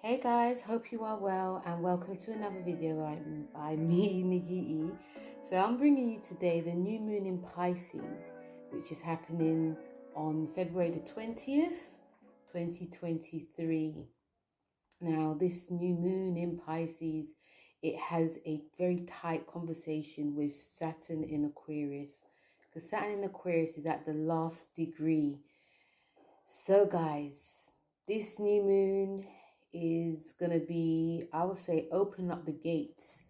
Hey guys, hope you are well and welcome to another video by me, Nikki E. So I'm bringing you today the new moon in Pisces, which is happening on February the 20th, 2023. Now, this new moon in Pisces, it has a very tight conversation with Saturn in Aquarius, because Saturn in Aquarius is at the last degree. So guys, this new moon is going to be, I would say, open up the gates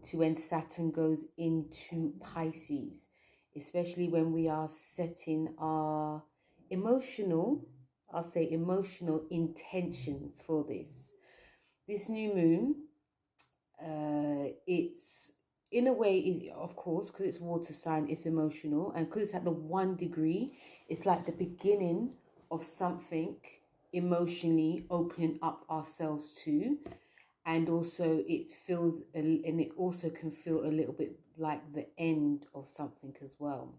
to when Saturn goes into Pisces, especially when we are setting our emotional, I'll say emotional intentions for this. This new moon, it's in a way, of course, because it's water sign, it's emotional, and because it's at the 1 degree, it's like the beginning of something emotionally opening up ourselves to. And also it feels, and it also can feel a little bit like the end of something as well.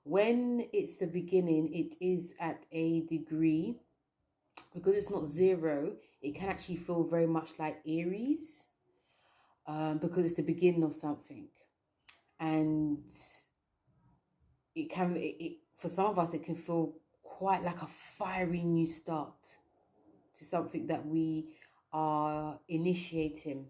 When it's the beginning, it is at a degree, because it's not 0, it can actually feel very much like Aries, because it's the beginning of something. And it can, for some of us, it can feel quite like a fiery new start to something that we are initiating.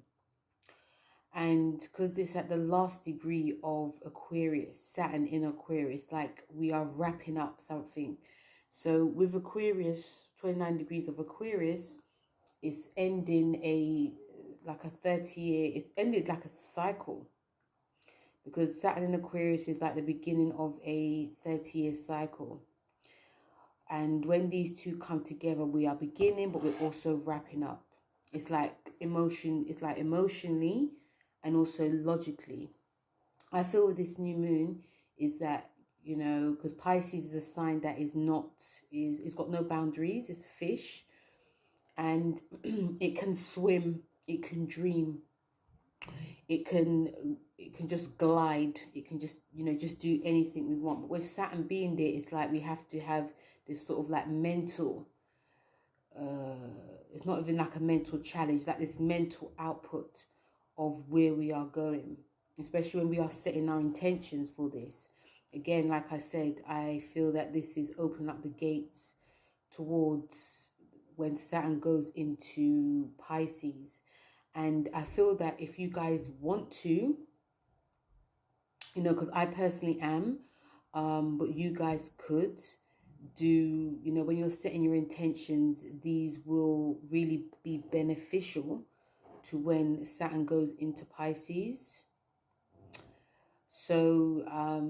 And because it's at the last degree of Aquarius, Saturn in Aquarius, like we are wrapping up something. So with Aquarius, 29 degrees of Aquarius, it's ending like a 30-year, it's ended like a cycle. Because Saturn in Aquarius is like the beginning of a 30-year cycle. And when these two come together, we are beginning, but we're also wrapping up. It's like emotionally and also logically. I feel with this new moon is that, you know, because Pisces is a sign that it's got no boundaries, it's a fish. And it can swim, it can dream, it can just glide, it can just, you know, just do anything we want. But with Saturn being there, it's like we have to have this sort of like mental, it's not even like a mental challenge, like this mental output of where we are going, especially when we are setting our intentions for this. Again, like I said, I feel that this is opening up the gates towards when Saturn goes into Pisces. And I feel that if you guys want to, you know, because I personally am, but you guys could do, you know, when you're setting your intentions, these will really be beneficial to when Saturn goes into Pisces. So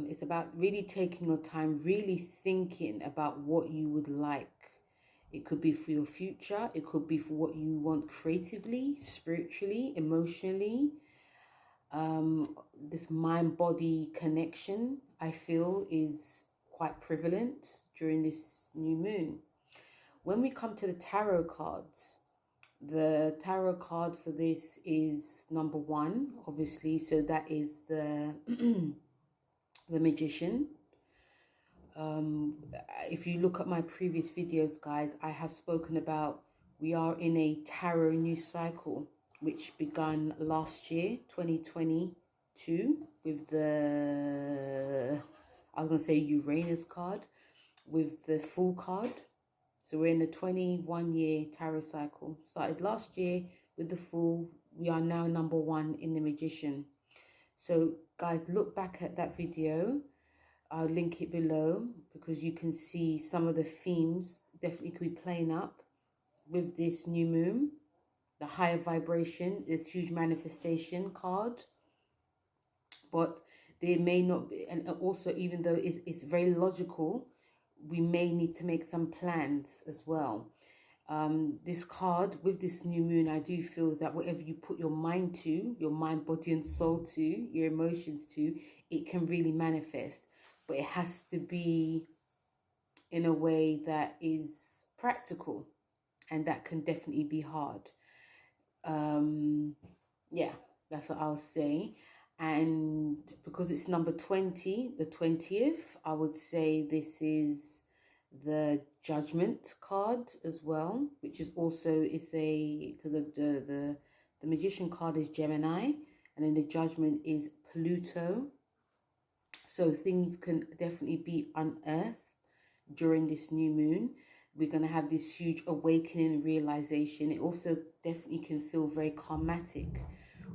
it's about really taking your time, really thinking about what you would like. It could be for your future. It could be for what you want creatively, spiritually, emotionally. This mind-body connection, I feel, is quite prevalent during this new moon. When we come to the tarot cards, the tarot card for this is number 1, obviously. So that is the the Magician. If you look at my previous videos, guys, I have spoken about we are in a tarot new cycle, which began last year, 2022, with the, I was going to say Uranus card, with the Fool card. So we're in a 21-year tarot cycle. Started last year with the Fool. We are now number 1 in the Magician. So guys, look back at that video. I'll link it below because you can see some of the themes definitely could be playing up with this new moon. The higher vibration, this huge manifestation card. But there may not be, and also even though it's very logical, we may need to make some plans as well. This card with this new moon, I do feel that whatever you put your mind to, your mind, body and soul to, your emotions to, it can really manifest. But it has to be in a way that is practical, and that can definitely be hard. Yeah, that's what I'll say. And because it's number 20, the 20th, I would say this is the Judgment card as well, which is also, it's a, because the Magician card is Gemini, and then the Judgment is Pluto. So things can definitely be unearthed during this new moon. We're going to have this huge awakening realization. It also definitely can feel very karmatic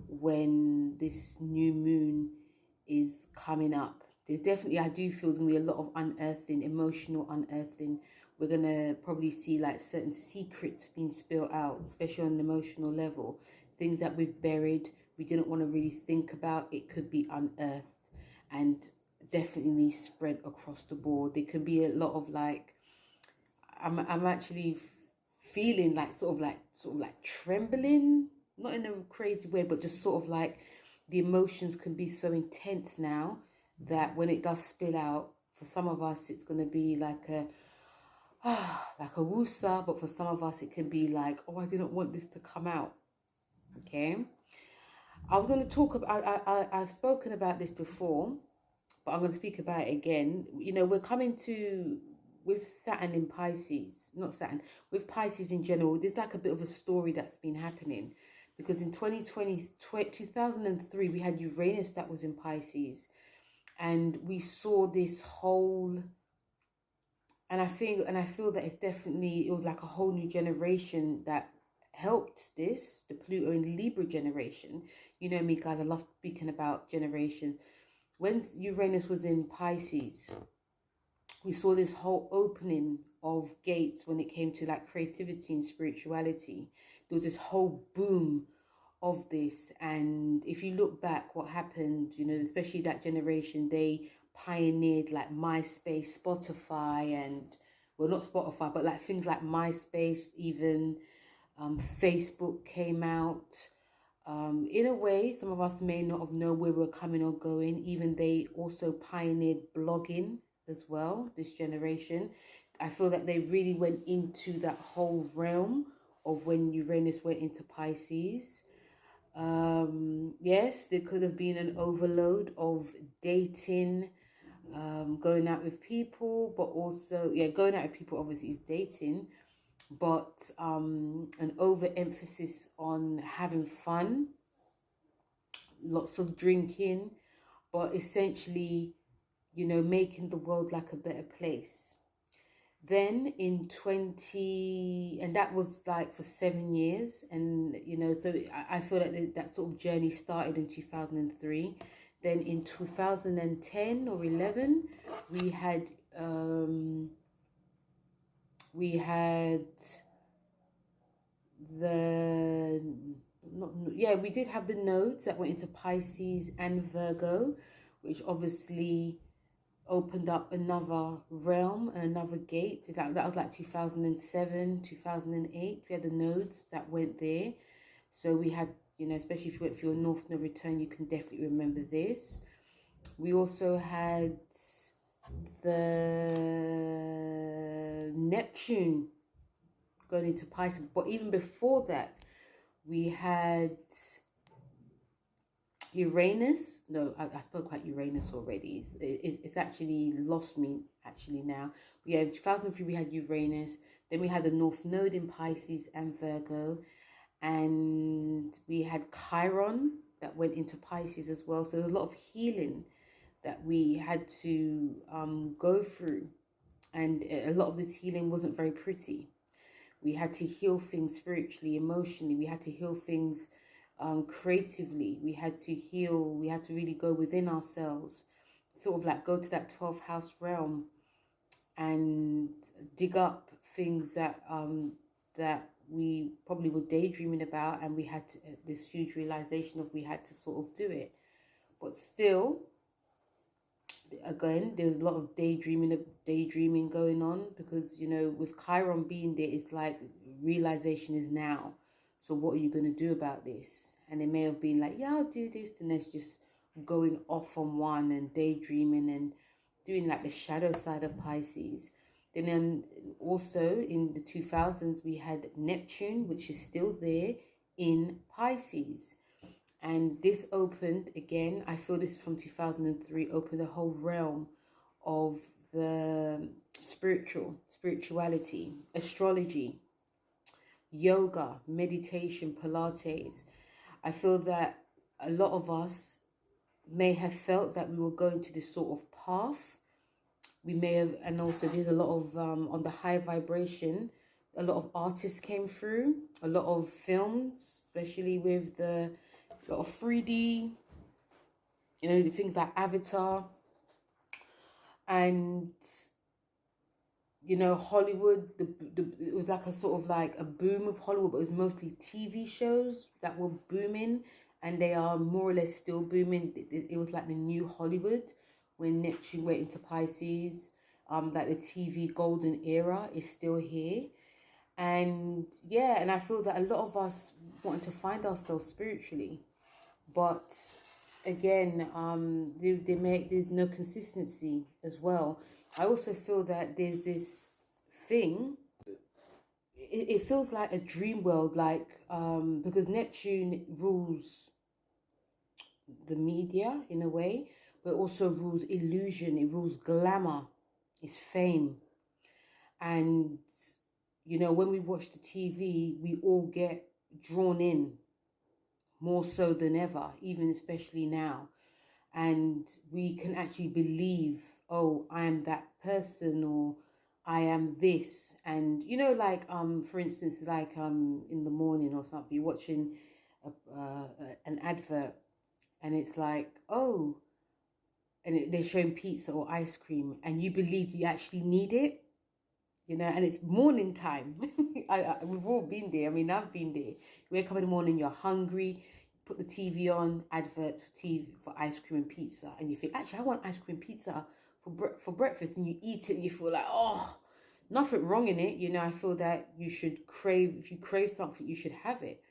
when this new moon is coming up. There's definitely, I do feel there's going to be a lot of unearthing, emotional unearthing. We're going to probably see like certain secrets being spilled out, especially on an emotional level. Things that we've buried, we didn't want to really think about, it could be unearthed and definitely spread across the board. There can be a lot of like, I'm actually feeling like sort of like trembling, not in a crazy way, but just sort of like the emotions can be so intense now that when it does spill out, for some of us it's going to be like a woosa, but for some of us it can be like, oh, I didn't want this to come out. Okay, I was going to talk about, I've spoken about this before, but I'm going to speak about it again. You know, we're coming to, with Saturn in Pisces, not Saturn, with Pisces in general, there's like a bit of a story that's been happening. Because in 2003, we had Uranus that was in Pisces. And we saw this whole, and I feel that it's definitely, it was like a whole new generation that helped this, the Pluto and Libra generation. You know me, guys, I love speaking about generations. When Uranus was in Pisces, we saw this whole opening of gates when it came to like creativity and spirituality. There was this whole boom of this. And if you look back, what happened, you know, especially that generation, they pioneered like MySpace, Spotify, and, well, not Spotify, but like things like MySpace, even Facebook came out. In a way, some of us may not have known where we're coming or going. Even they also pioneered blogging as well, this generation. I feel that they really went into that whole realm of when Uranus went into Pisces. Yes, there could have been an overload of dating, going out with people, but also, yeah, going out with people obviously is dating, but an overemphasis on having fun, lots of drinking, but essentially, you know, making the world like a better place. Then in and that was like for 7 years. And, you know, so I feel like that sort of journey started in 2003. Then in 2010 or 11, we had we did have the nodes that went into Pisces and Virgo, which obviously opened up another realm, another gate. That was like 2007, 2008. We had the nodes that went there. So we had, you know, especially if you went for your North Node return, you can definitely remember this. We also had the Neptune going into Pisces. But even before that, we had Uranus. No, I spoke about Uranus already. It's actually lost me actually now. But yeah, 2003 we had Uranus. Then we had the North Node in Pisces and Virgo. And we had Chiron that went into Pisces as well. So there's a lot of healing that we had to go through. And a lot of this healing wasn't very pretty. We had to heal things spiritually, emotionally. We had to heal things creatively. We had to heal. We had to really go within ourselves, sort of like go to that 12th house realm and dig up things that that we probably were daydreaming about, and we had this huge realization of we had to sort of do it. But still, again, there's a lot of daydreaming going on, because, you know, with Chiron being there, it's like realization is now. So what are you going to do about this? And it may have been like, yeah, I'll do this. And there's just going off on one and daydreaming and doing like the shadow side of Pisces. Then also in the 2000s, we had Neptune, which is still there in Pisces. And this opened, again, I feel this from 2003, opened a whole realm of the spirituality, astrology, yoga, meditation, Pilates. I feel that a lot of us may have felt that we were going to this sort of path. We may have, and also there's a lot of, on the high vibration, a lot of artists came through, a lot of films, especially with a lot of 3D, you know, things like Avatar. And, you know, Hollywood, it was like a sort of like a boom of Hollywood, but it was mostly TV shows that were booming, and they are more or less still booming. It was like the new Hollywood when Neptune went into Pisces. Like the TV golden era is still here. And yeah, and I feel that a lot of us wanted to find ourselves spiritually, but again, there's no consistency as well. I also feel that there's this thing, it feels like a dream world, like because Neptune rules the media in a way, but also rules illusion, it rules glamour, it's fame. And you know, when we watch the TV, we all get drawn in more so than ever, even especially now. And we can actually believe, oh, I am that person, or I am this. And, you know, like, for instance, like in the morning or something, you're watching an advert, and it's like, oh, and they're showing pizza or ice cream, and you believe you actually need it. You know, and it's morning time. We've all been there. I mean, I've been there. You wake up in the morning, you're hungry, put the TV on, adverts for TV, for ice cream and pizza. And you think, actually, I want ice cream pizza for breakfast. And you eat it and you feel like, oh, nothing wrong in it. You know, I feel that you should crave, if you crave something, you should have it.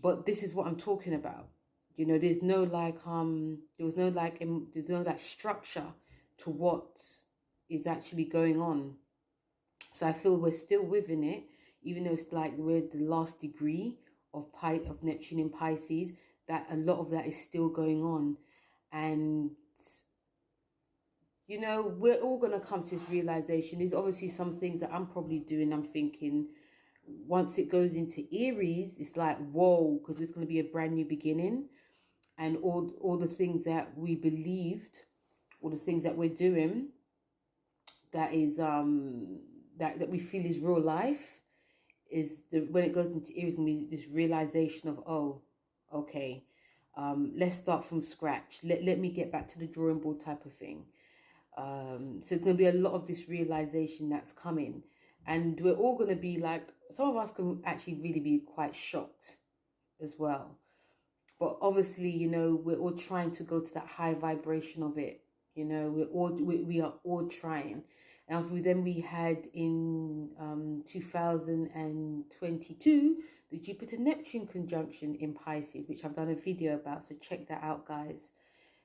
But this is what I'm talking about. You know, there's no like, there's no like structure to what is actually going on. So I feel we're still within it, even though it's like we're the last degree of Neptune in Pisces, that a lot of that is still going on. And, you know, we're all going to come to this realization. There's obviously some things that I'm probably doing. I'm thinking once it goes into Aries, it's like, whoa, because it's going to be a brand new beginning. And all the things that we believed, all the things that we're doing, that is... that we feel is real life, is when it goes into Aries, going to be this realization of, oh, okay, let's start from scratch. Let me get back to the drawing board type of thing. So it's going to be a lot of this realization that's coming. And we're all going to be like, some of us can actually really be quite shocked as well. But obviously, you know, we're all trying to go to that high vibration of it. You know, we are all trying. And then we had in 2022, the Jupiter-Neptune conjunction in Pisces, which I've done a video about, so check that out, guys.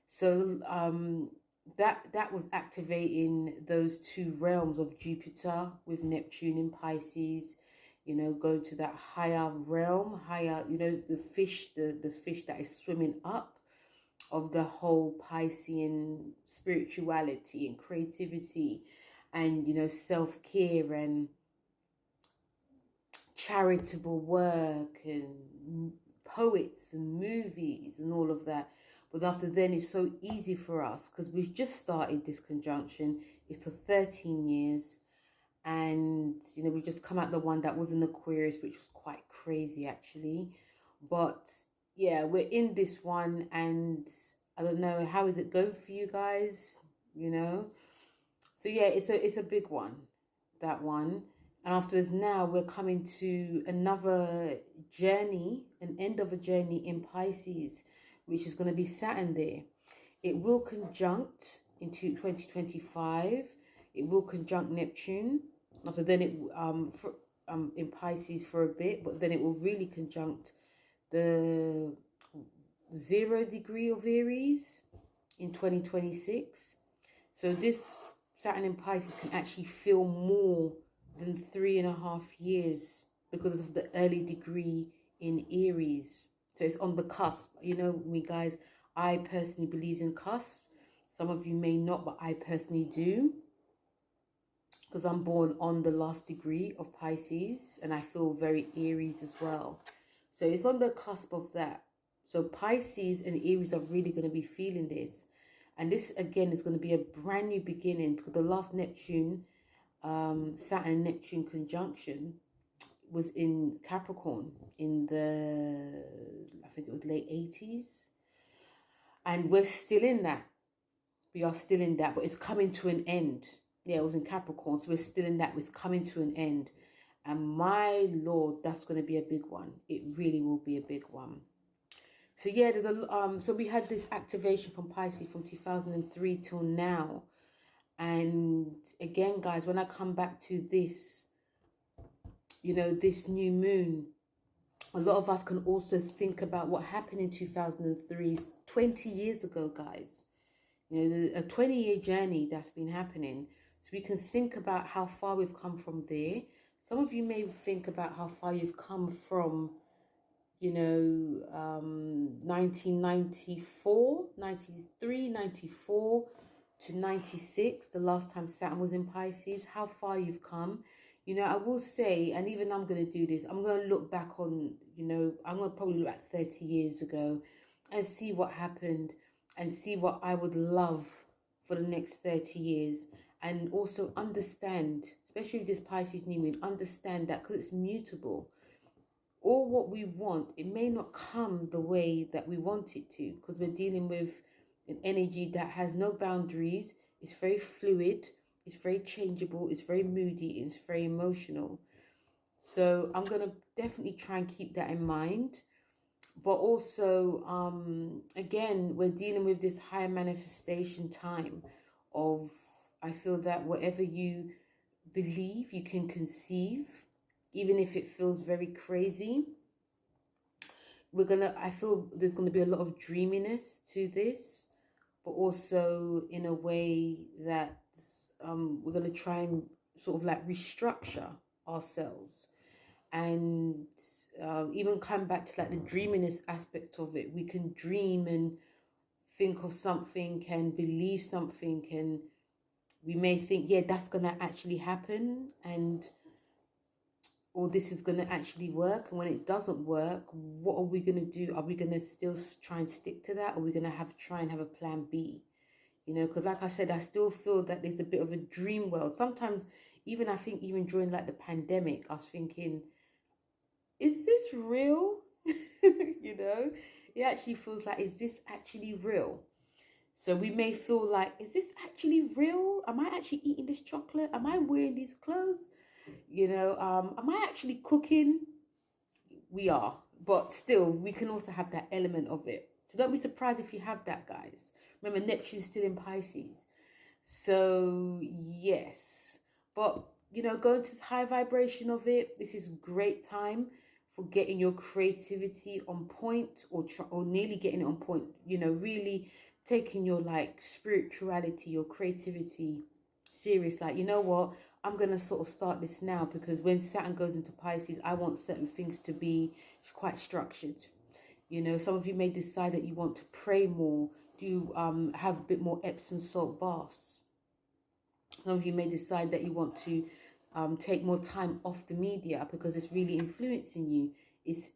So that was activating those two realms of Jupiter with Neptune in Pisces, you know, going to that higher realm, higher, you know, the fish that is swimming up of the whole Piscean spirituality and creativity, and, you know, self-care and charitable work and poets and movies and all of that. But after then, it's so easy for us because we've just started this conjunction. It's for 13 years. And, you know, we just come out the one that was in Aquarius, which was quite crazy, actually. But, yeah, we're in this one. And I don't know, how is it going for you guys? You know? So yeah, it's a big one, that one. And afterwards, now we're coming to another journey, an end of a journey in Pisces, which is going to be Saturn there. It will conjunct into 2025. It will conjunct Neptune. After then, it in Pisces for a bit, but then it will really conjunct the 0 degree of Aries in 2026. So this Saturn in Pisces can actually feel more than 3.5 years because of the early degree in Aries. So it's on the cusp. You know me, guys, I personally believe in cusp. Some of you may not, but I personally do. because I'm born on the last degree of Pisces, and I feel very Aries as well. So it's on the cusp of that. So Pisces and Aries are really going to be feeling this. And this, again, is going to be a brand new beginning, because the last Neptune, Saturn and Neptune conjunction was in Capricorn in the, I think it was late 80s. And we're still in that. We are still in that, but it's coming to an end. Yeah, it was in Capricorn, so we're still in that. It's coming to an end. And my Lord, that's going to be a big one. It really will be a big one. So yeah, there's a so we had this activation from Pisces from 2003 till now. And again, guys, when I come back to this, you know, this new moon, a lot of us can also think about what happened in 2003, 20 years ago, guys. You know, a 20-year journey that's been happening. So we can think about how far we've come from there. Some of you may think about how far you've come from, you know, 1994, 93, 94 to 96, the last time Saturn was in Pisces, how far you've come. You know, I will say, and even I'm going to do this, I'm going to look back on, you know, I'm going to probably look at 30 years ago and see what happened and see what I would love for the next 30 years. And also understand, especially with this Pisces new moon, understand that because it's mutable, or what we want, it may not come the way that we want it to, because we're dealing with an energy that has no boundaries. It's very fluid, it's very changeable, it's very moody, it's very emotional. So I'm going to definitely try and keep that in mind. But also, again, we're dealing with this higher manifestation time of, I feel that whatever you believe, you can conceive, even if it feels very crazy. I feel there's going to be a lot of dreaminess to this, but also in a way that we're going to try and sort of like restructure ourselves, and even come back to like the dreaminess aspect of it. We can dream and think of something and believe something, and we may think, yeah, that's going to actually happen, and or this is going to actually work. And when it doesn't work, what are we going to do? Are we going to still try and stick to that? Or are we going to try and have a plan B? You know, because like I said, I still feel that there's a bit of a dream world. Sometimes, even I think even during like the pandemic, I was thinking, is this real? You know, it actually feels like, is this actually real? So we may feel like, is this actually real? Am I actually eating this chocolate? Am I wearing these clothes? You know, am I actually cooking? We are, but still, we can also have that element of it. So don't be surprised if you have that, guys. Remember, Neptune's still in Pisces. So yes, but you know, going to the high vibration of it, this is great time for getting your creativity on point, or nearly getting it on point. You know, really taking your like spirituality, your creativity serious. Like, you know what, I'm gonna sort of start this now, because when Saturn goes into Pisces, I want certain things to be quite structured. You know, some of you may decide that you want to pray more, do have a bit more Epsom salt baths. Some of you may decide that you want to take more time off the media, because it's really influencing you. It's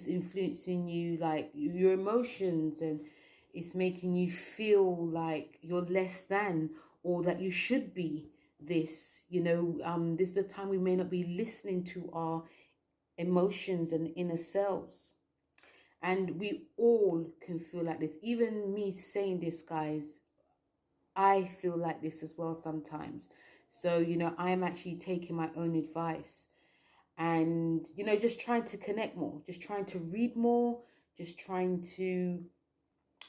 influencing you, like your emotions, and it's making you feel like you're less than, or that you should be this. You know, this is a time we may not be listening to our emotions and inner selves. And we all can feel like this. Even me saying this, guys, I feel like this as well sometimes. So, you know, I am actually taking my own advice, and, you know, just trying to connect more, just trying to read more, just trying to,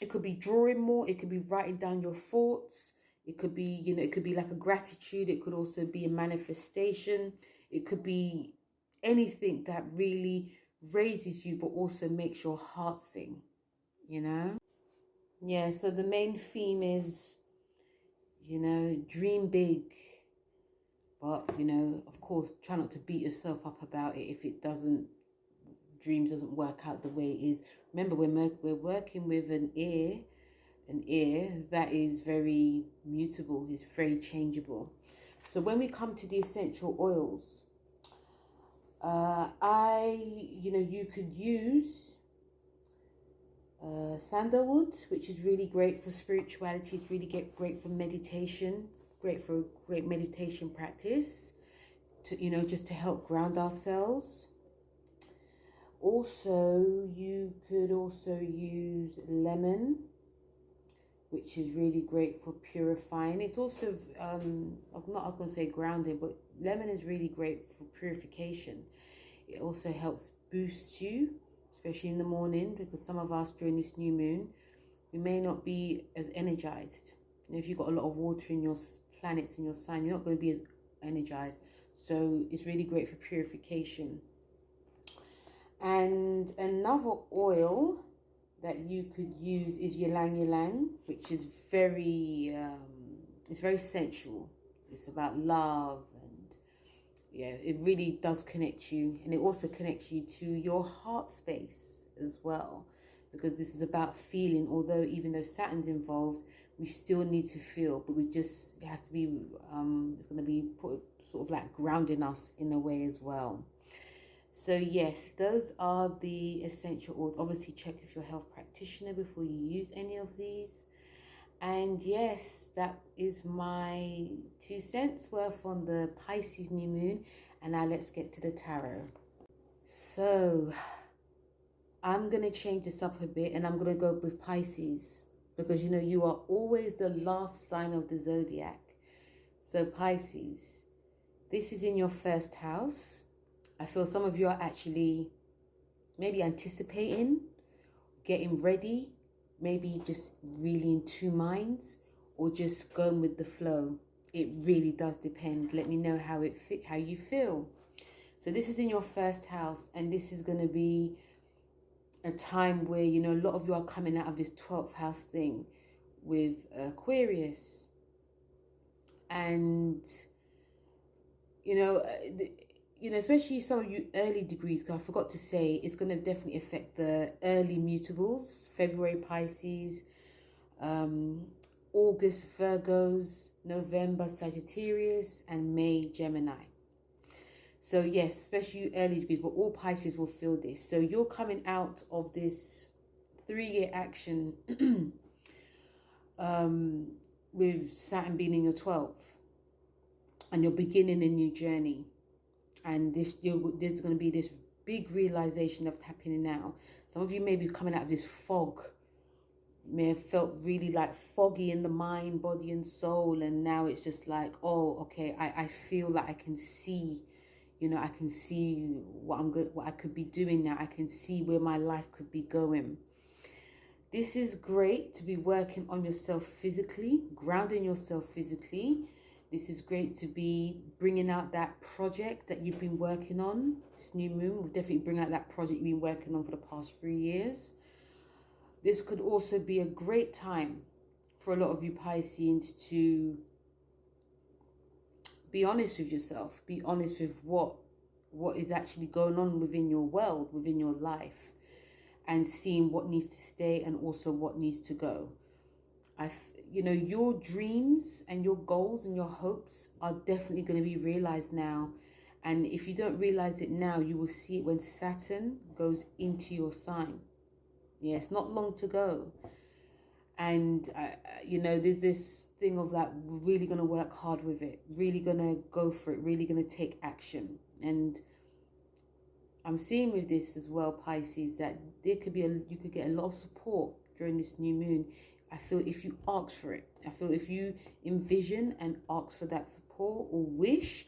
it could be drawing more, it could be writing down your thoughts, it could be, you know, it could be like a gratitude, it could also be a manifestation, it could be anything that really raises you, but also makes your heart sing, you know? Yeah, so the main theme is, you know, dream big, but, you know, of course, try not to beat yourself up about it if it doesn't, dreams doesn't work out the way it is. Remember, we're working with an air that is very mutable, is very changeable. So when we come to the essential oils, you could use sandalwood, which is really great for spirituality. It's really great for meditation, great meditation practice, to just to help ground ourselves. Also, you could also use lemon, which is really great for purifying. It's also I'm not going to say grounding, but lemon is really great for purification. It also helps boost you, especially in the morning, because some of us during this new moon, we may not be as energized. If you've got a lot of water in your planets in your sign, you're not going to be as energized. So it's really great for purification. And another oil that you could use is ylang ylang, which is it's very sensual. It's about love, and yeah, it really does connect you, and it also connects you to your heart space as well, because this is about feeling. Although even though Saturn's involved, we still need to feel, but it has to be it's going to be sort of like grounding us in a way as well. So yes, those are the essential oils. Obviously check with your health practitioner before you use any of these. And yes, that is my 2 cents worth on the Pisces new moon. And now let's get to the tarot. So I'm going to change this up a bit, and I'm going to go with Pisces, because you are always the last sign of the zodiac. So Pisces, this is in your first house. I feel some of you are actually maybe anticipating, getting ready, maybe just really in 2 minds, or just going with the flow. It really does depend. Let me know how you feel. So this is in your first house, and this is going to be a time where, a lot of you are coming out of this 12th house thing with Aquarius. And, especially some of you early degrees, because I forgot to say, it's going to definitely affect the early mutables. February Pisces, August Virgos, November Sagittarius, and May Gemini. So yes, especially you early degrees, but all Pisces will feel this. So you're coming out of this 3-year action with Saturn being in your 12th, and you're beginning a new journey. And there's going to be this big realization that's happening now. Some of you may be coming out of this fog. You may have felt really like foggy in the mind, body, and soul. And now it's just like, oh, okay, I feel like I can see, I can see what I could be doing now. I can see where my life could be going. This is great to be working on yourself physically, grounding yourself physically. This is great to be bringing out that project that you've been working on. This new moon will definitely bring out that project you've been working on for the past 3 years. This could also be a great time for a lot of you Pisceans to be honest with yourself. Be honest with what is actually going on within your world, within your life, and seeing what needs to stay and also what needs to go. Your dreams and your goals and your hopes are definitely going to be realized now. And if you don't realize it now, you will see it when Saturn goes into your sign. Yeah, it's not long to go. And, there's this thing of that, we're really going to work hard with it, really going to go for it, really going to take action. And I'm seeing with this as well, Pisces, that you could get a lot of support during this new moon. I feel if you ask for it, I feel if you envision and ask for that support or wish,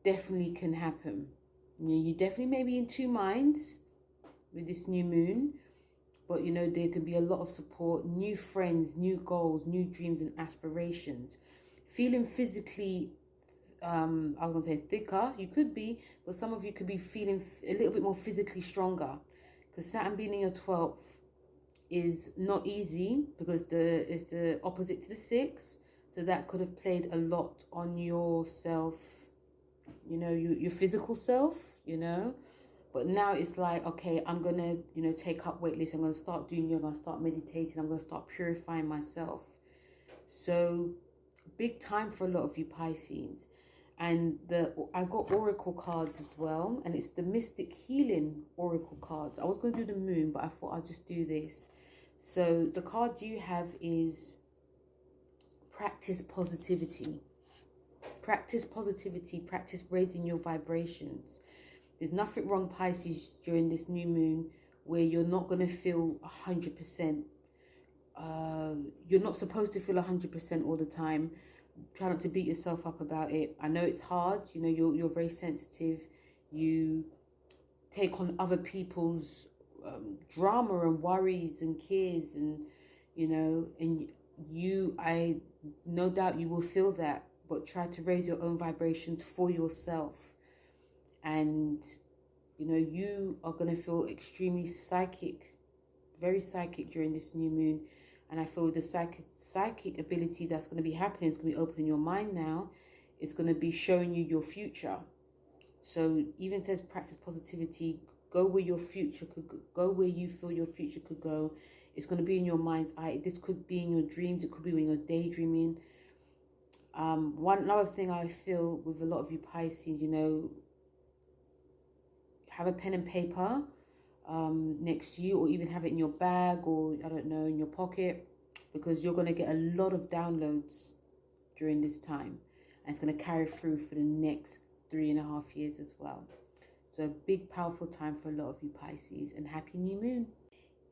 definitely can happen. You definitely may be in 2 minds with this new moon, but there could be a lot of support, new friends, new goals, new dreams and aspirations. Feeling physically, I was going to say thicker, you could be, but some of you could be feeling a little bit more physically stronger, because Saturn being in your 12th is not easy, because it's the opposite to the 6, so that could have played a lot on your self, your physical self, but now it's like, okay, I'm gonna take up weightlifting, I'm gonna start doing yoga, I'm gonna start meditating, I'm gonna start purifying myself. So big time for a lot of you Pisces. And I got oracle cards as well, and it's the Mystic Healing oracle cards. I was going to do the moon, but I thought I'll just do this. So the card you have is practice positivity. Practice positivity, practice raising your vibrations. There's nothing wrong, Pisces, during this new moon where you're not going to feel 100%. You're not supposed to feel 100% all the time. Try not to beat yourself up about it. I know it's hard. You know, you're very sensitive. You take on other people's drama and worries and cares, and you know, and I no doubt you will feel that, but try to raise your own vibrations for yourself. And you know, you are going to feel extremely psychic, very psychic during this new moon. And I feel the psychic ability that's going to be happening is going to be opening your mind now. It's going to be showing you your future. So even if there's practice positivity, go where your future could go, where you feel your future could go. It's going to be in your mind's eye. This could be in your dreams. It could be when you're daydreaming. Another thing I feel with a lot of you Pisces, you know, have a pen and paper next to you, or even have it in your bag, or I don't know, in your pocket, because you're going to get a lot of downloads during this time, and it's going to carry through for the next 3.5 years as well. So a big powerful time for a lot of you Pisces, and happy new moon.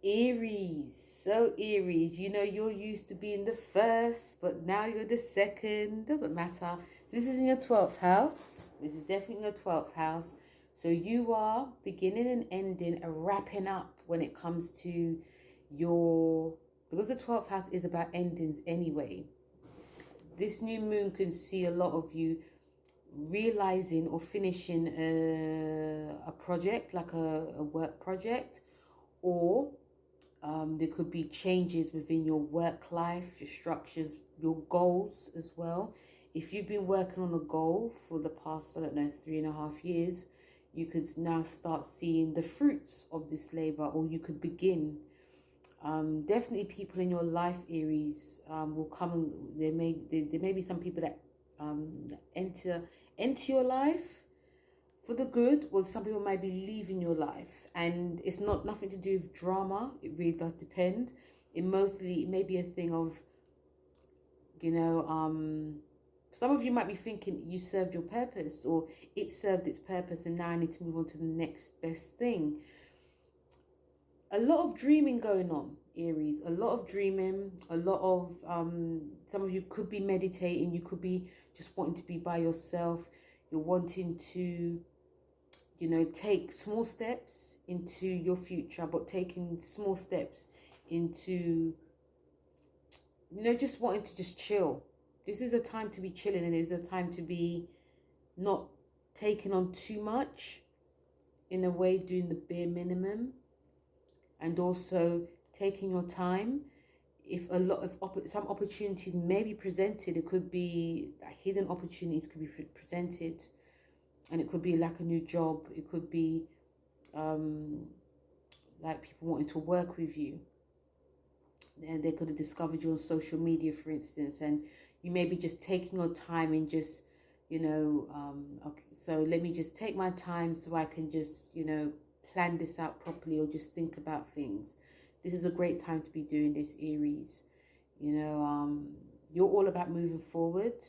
Aries. So Aries, you know, you're used to being the first, but now you're the second. Doesn't matter. This is in your 12th house. This is definitely in your 12th house. So you are beginning and ending and wrapping up when it comes to your, because the 12th house is about endings anyway. This new moon can see a lot of you realizing or finishing a project, like a work project, or there could be changes within your work life, your structures, your goals as well. If you've been working on a goal for the past, I don't know, 3.5 years, you could now start seeing the fruits of this labor, or you could begin. Definitely people in your life, Aries, will come, and there may be some people that enter your life for the good, or some people might be leaving your life, and it's nothing to do with drama. It really does depend. It may be a thing of, you know, some of you might be thinking you served your purpose, or it served its purpose, and now I need to move on to the next best thing. A lot of dreaming going on, Aries. A lot of dreaming. A lot of some of you could be meditating. You could be just wanting to be by yourself. You're wanting to, you know, take small steps into your future, but taking small steps into, you know, just wanting to just chill. This is a time to be chilling, and it's a time to be not taking on too much, in a way, doing the bare minimum, and also taking your time. If some opportunities may be presented, it could be hidden opportunities could be presented, and it could be like a new job. It could be like people wanting to work with you, and they could have discovered you on social media, for instance, and you may be just taking your time and just, you know, okay, so let me just take my time so I can just, you know, plan this out properly, or just think about things. This is a great time to be doing this, Aries. You know, you're all about moving forward,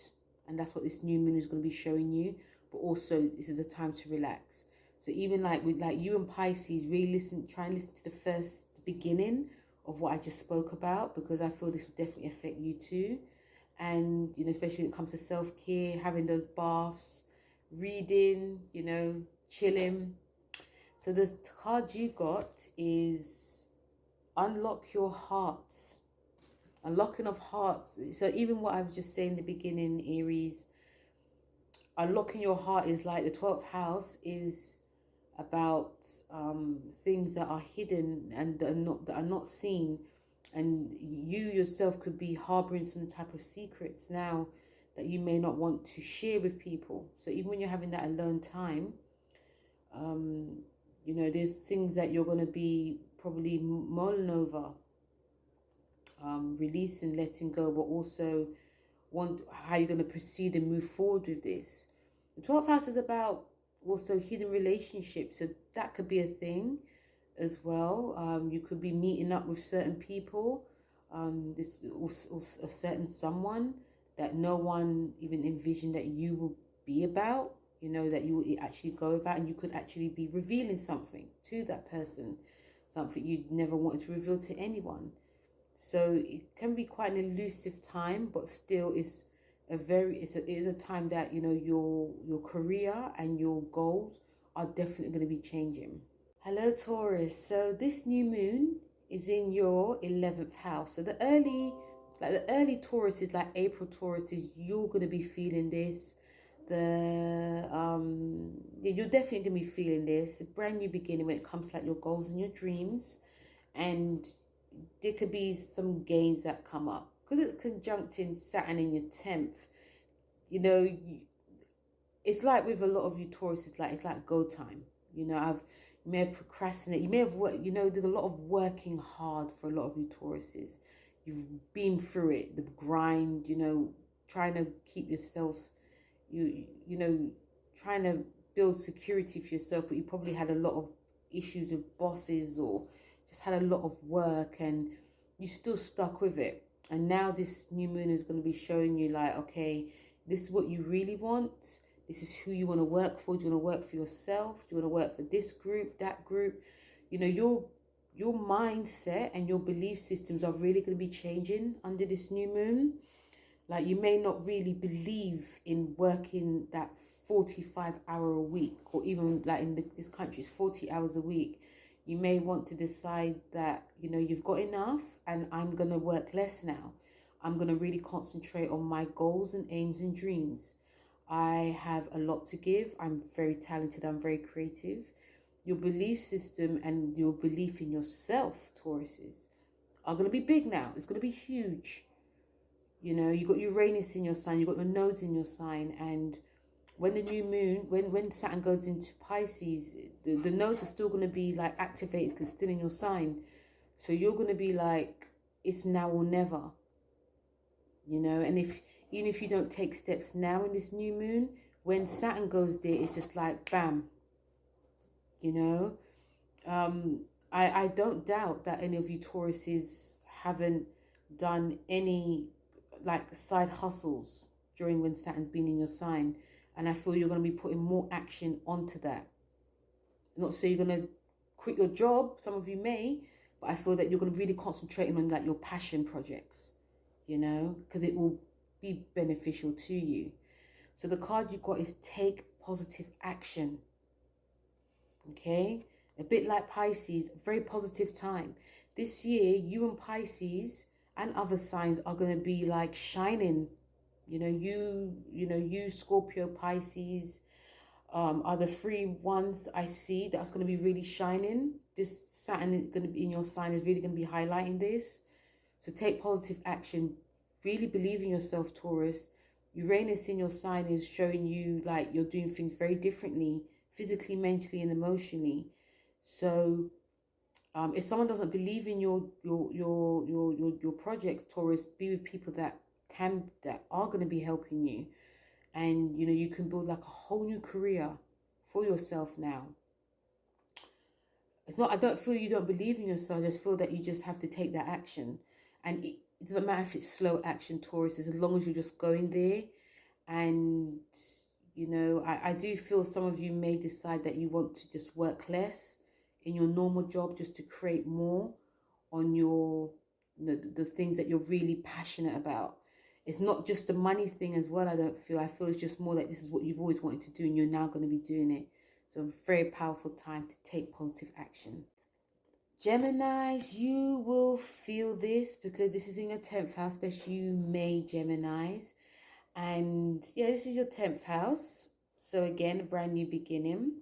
and that's what this new moon is going to be showing you. But also, this is a time to relax. So even like with you and Pisces, really try and listen to the beginning of what I just spoke about, because I feel this will definitely affect you too. And, you know, especially when it comes to self-care, having those baths, reading, you know, chilling. So the card you got is Unlock Your Heart. Unlocking of hearts. So even what I was just saying in the beginning, Aries, unlocking your heart is like the 12th house is about things that are hidden and that are not seen. And you yourself could be harboring some type of secrets now that you may not want to share with people. So even when you're having that alone time, you know, there's things that you're going to be probably mulling over, releasing, letting go, but also how you're going to proceed and move forward with this. The 12th house is about also hidden relationships, so that could be a thing as well. You could be meeting up with certain people, this or a certain someone that no one even envisioned that you will be about, you know, that you will actually go about, and you could actually be revealing something to that person, something you'd never wanted to reveal to anyone. So it can be quite an elusive time, but still it is a time that, you know, your career and your goals are definitely going to be changing. Hello Taurus. So this new moon is in your 11th house. So the early Taurus is like April Taurus is, you're going to be feeling this. You're definitely going to be feeling this. A brand new beginning when it comes to like your goals and your dreams. And there could be some gains that come up because it's conjuncting Saturn in your 10th. You know, it's like with a lot of you Taurus, it's like go time. You know, you may have procrastinated, you may have worked, you know, there's a lot of working hard for a lot of you Tauruses. You've been through it, the grind, you know, trying to keep yourself, you know, trying to build security for yourself, but you probably had a lot of issues with bosses or just had a lot of work and you still stuck with it. And now this new moon is going to be showing you like, okay, this is what you really want. This is who you want to work for. Do you want to work for yourself? Do you want to work for this group, that group? You know, your mindset and your belief systems are really going to be changing under this new moon. Like you may not really believe in working that 45-hour a week, or even like in this country, it's 40 hours a week. You may want to decide that, you know, you've got enough and I'm going to work less now. I'm going to really concentrate on my goals and aims and dreams. I have a lot to give. I'm very talented. I'm very creative. Your belief system and your belief in yourself, Tauruses, are going to be big now. It's going to be huge. You know, you got Uranus in your sign. You got the nodes in your sign. And when the new moon, when Saturn goes into Pisces, the nodes are still going to be like activated because it's still in your sign. So you're going to be like, it's now or never. You know, and even if you don't take steps now in this new moon, when Saturn goes there, it's just like bam. You know, I don't doubt that any of you Tauruses haven't done any like side hustles during when Saturn's been in your sign, and I feel you're going to be putting more action onto that. Not so you're going to quit your job. Some of you may, but I feel that you're going to really concentrate on like your passion projects. You know, because it will be beneficial to you. So the card you got is take positive action. Okay, a bit like Pisces, a very positive time. This year, you and Pisces and other signs are going to be like shining. You know, you Scorpio, Pisces are the three ones that I see that's going to be really shining. This Saturn is going to be in your sign is really going to be highlighting this. So take positive action. Really believe in yourself, Taurus. Uranus in your sign is showing you like you're doing things very differently, physically, mentally, and emotionally. So if someone doesn't believe in your projects, Taurus, be with people that are going to be helping you, and you know you can build like a whole new career for yourself now. It's not, I don't feel you don't believe in yourself. I just feel that you just have to take that action. And it doesn't matter if it's slow action, Taurus, as long as you're just going there. And, you know, I do feel some of you may decide that you want to just work less in your normal job just to create more on your, the things that you're really passionate about. It's not just the money thing as well, I don't feel. I feel it's just more that this is what you've always wanted to do and you're now going to be doing it. So a very powerful time to take positive action. Geminis, you will feel this because this is in your 10th house, especially you May Geminis. And yeah, this is your 10th house. So again, a brand new beginning.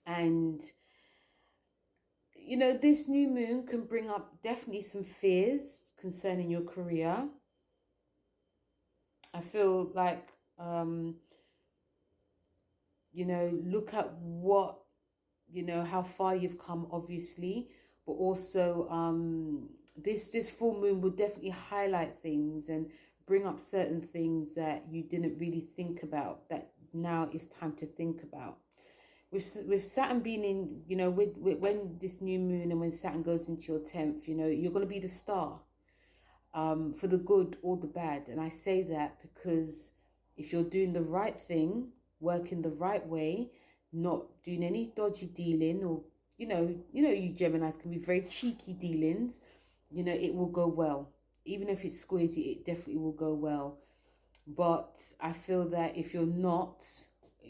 And, you know, this new moon can bring up definitely some fears concerning your career. I feel like, you know, look at what, you know, how far you've come, obviously, but also this full moon will definitely highlight things and bring up certain things that you didn't really think about, that now it's time to think about. With Saturn being in, you know, with when this new moon and when Saturn goes into your 10th, you know, you're going to be the star, for the good or the bad. And I say that because if you're doing the right thing, working the right way, not doing any dodgy dealing, or you Geminis can be very cheeky dealings, you know, it will go well. Even if it's squeezy, it definitely will go well. But I feel that if you're not,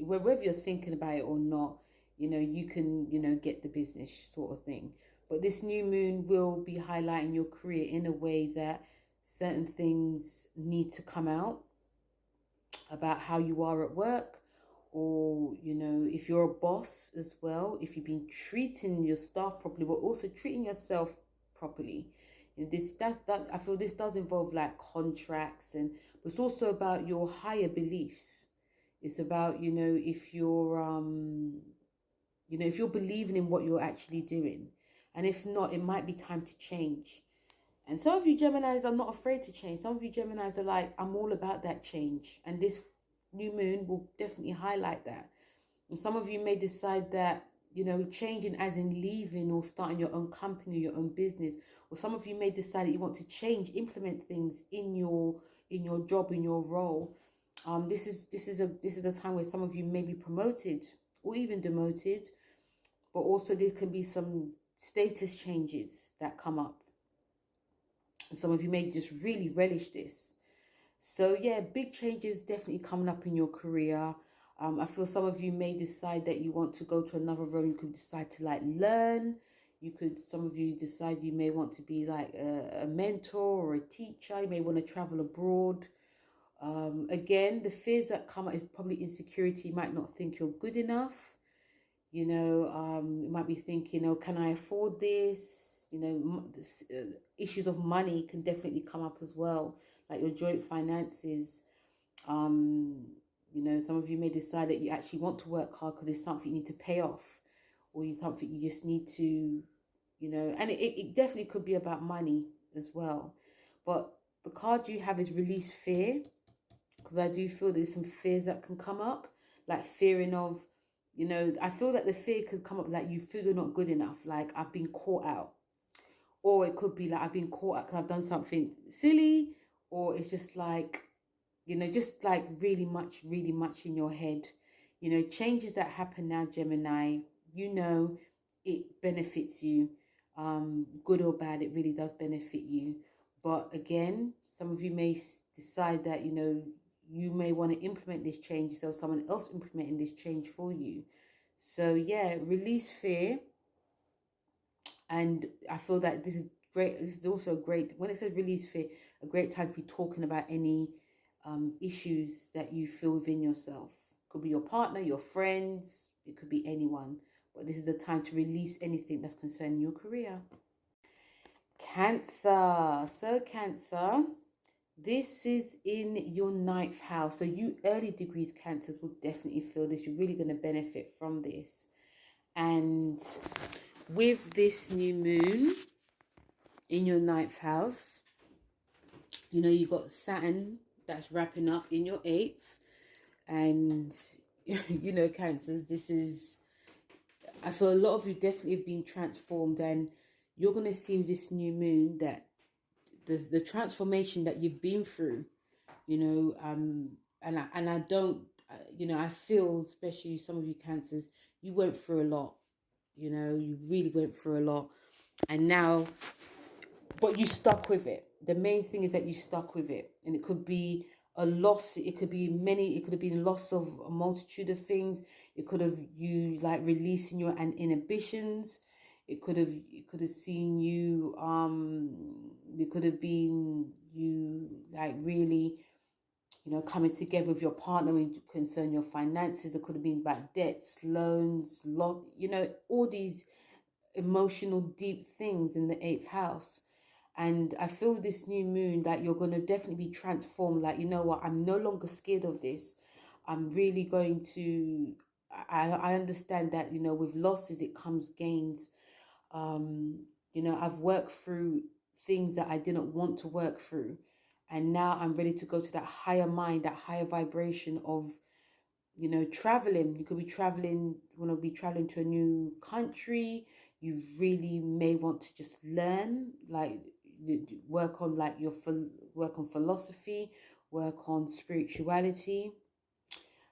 whether you're thinking about it or not, you know, you can, you know, get the business sort of thing. But this new moon will be highlighting your career in a way that certain things need to come out about how you are at work, or, you know, if you're a boss as well, if you've been treating your staff properly, but also treating yourself properly. You know, that I feel this does involve like contracts, and but it's also about your higher beliefs. It's about, you know, if you're if you're believing in what you're actually doing, and if not, it might be time to change. And some of you Geminis are not afraid to change. Some of you Geminis are like, I'm all about that change. And this new moon will definitely highlight that. And some of you may decide that, you know, changing as in leaving or starting your own company, your own business. Or some of you may decide that you want to change, implement things in your job, in your role. This is a time where some of you may be promoted or even demoted, but also there can be some status changes that come up. And some of you may just really relish this. So yeah, big changes definitely coming up in your career. I feel some of you may decide that you want to go to another role. You could decide to like learn. Some of you decide you may want to be like a mentor or a teacher. You may want to travel abroad. Again, the fears that come up is probably insecurity. You might not think you're good enough. You know, you might be thinking, oh, can I afford this? You know, issues of money can definitely come up as well, like your joint finances. You know, some of you may decide that you actually want to work hard because there's something you need to pay off, or something you just need to, you know, and it definitely could be about money as well. But the card you have is release fear, because I do feel there's some fears that can come up, like fearing of, you know, I feel that the fear could come up like you feel you're not good enough, like I've been caught out. Or it could be like I've been caught out because I've done something silly, or it's just like, you know, just like really much in your head. You know, changes that happen now, Gemini, you know, it benefits you. Good or bad, it really does benefit you. But again, some of you may decide that, you know, you may want to implement this change, so someone else implementing this change for you. So yeah, release fear. And I feel that this is great. This is also great, when it says release fear, a great time to be talking about any issues that you feel within yourself. Could be your partner, your friends, it could be anyone. But this is the time to release anything that's concerning your career. Cancer. So Cancer, this is in your 9th house. So you early degrees Cancers will definitely feel this. You're really going to benefit from this. And with this new moon in your 9th house, you know, you've got Saturn that's wrapping up in your 8th. And, you know, Cancers, this is, I feel a lot of you definitely have been transformed. And you're going to see with this new moon that the transformation that you've been through, you know, and I don't, you know, I feel, especially some of you Cancers, you went through a lot. You know, you really went through a lot. And now, but you stuck with it. The main thing is that you stuck with it. And it could be a loss. It could be many. It could have been loss of a multitude of things. It could have you like releasing your inhibitions. It could have seen you. It could have been you like really, you know, coming together with your partner when concern your finances. It could have been about debts, loans, you know, all these emotional, deep things in the 8th house. And I feel this new moon that you're going to definitely be transformed. Like, you know what, I'm no longer scared of this. I'm really going to, I understand that, you know, with losses, it comes gains. You know, I've worked through things that I didn't want to work through. And now I'm ready to go to that higher mind, that higher vibration of, you know, traveling. You could be traveling, want to be traveling to a new country. You really may want to just learn, like work on like work on philosophy, work on spirituality.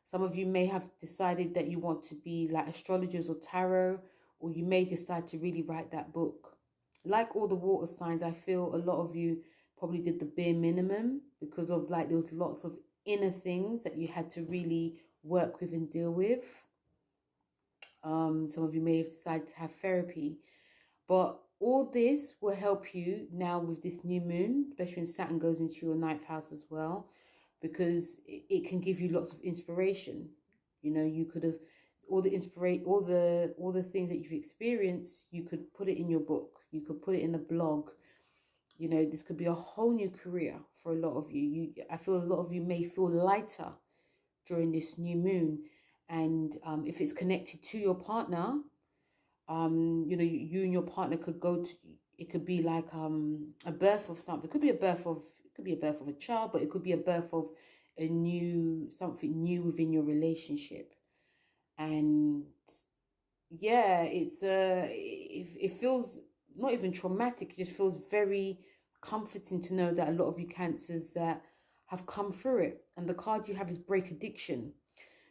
Some of you may have decided that you want to be like astrologers or tarot, or you may decide to really write that book. Like all the water signs, I feel a lot of you probably did the bare minimum because of like there was lots of inner things that you had to really work with and deal with. Some of you may have decided to have therapy, but all this will help you now with this new moon, especially when Saturn goes into your 9th house as well, because it can give you lots of inspiration. You know, you could have all the things that you've experienced, you could put it in your book, you could put it in a blog. You know, this could be a whole new career for a lot of you. I feel a lot of you may feel lighter during this new moon. And if it's connected to your partner, you know, you and your partner could go to, it could be like a birth of something. It could be a birth of a child, but it could be a birth of something new within your relationship. And yeah, it feels not even traumatic. It just feels very comforting to know that a lot of you Cancers that have come through it. And the card you have is break addiction.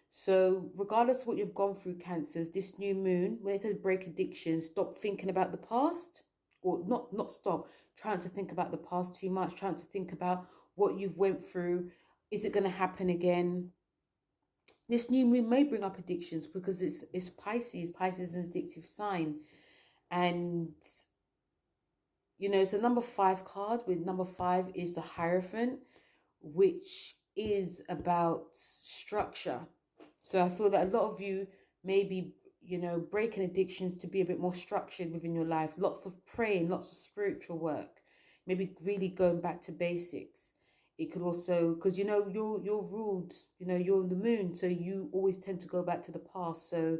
So regardless of what you've gone through, Cancers, this new moon, when it says break addiction, stop thinking about the past, or not stop trying to think about the past too much, trying to think about what you've went through. Is it going to happen again? This new moon may bring up addictions because it's Pisces. Pisces is an addictive sign. And, you know, it's a number 5 card. With number 5 is the Hierophant, which is about structure. So I feel that a lot of you may be, you know, breaking addictions to be a bit more structured within your life. Lots of praying, lots of spiritual work. Maybe really going back to basics. It could also, because, you know, you're ruled, you know, you're on the moon. So you always tend to go back to the past. So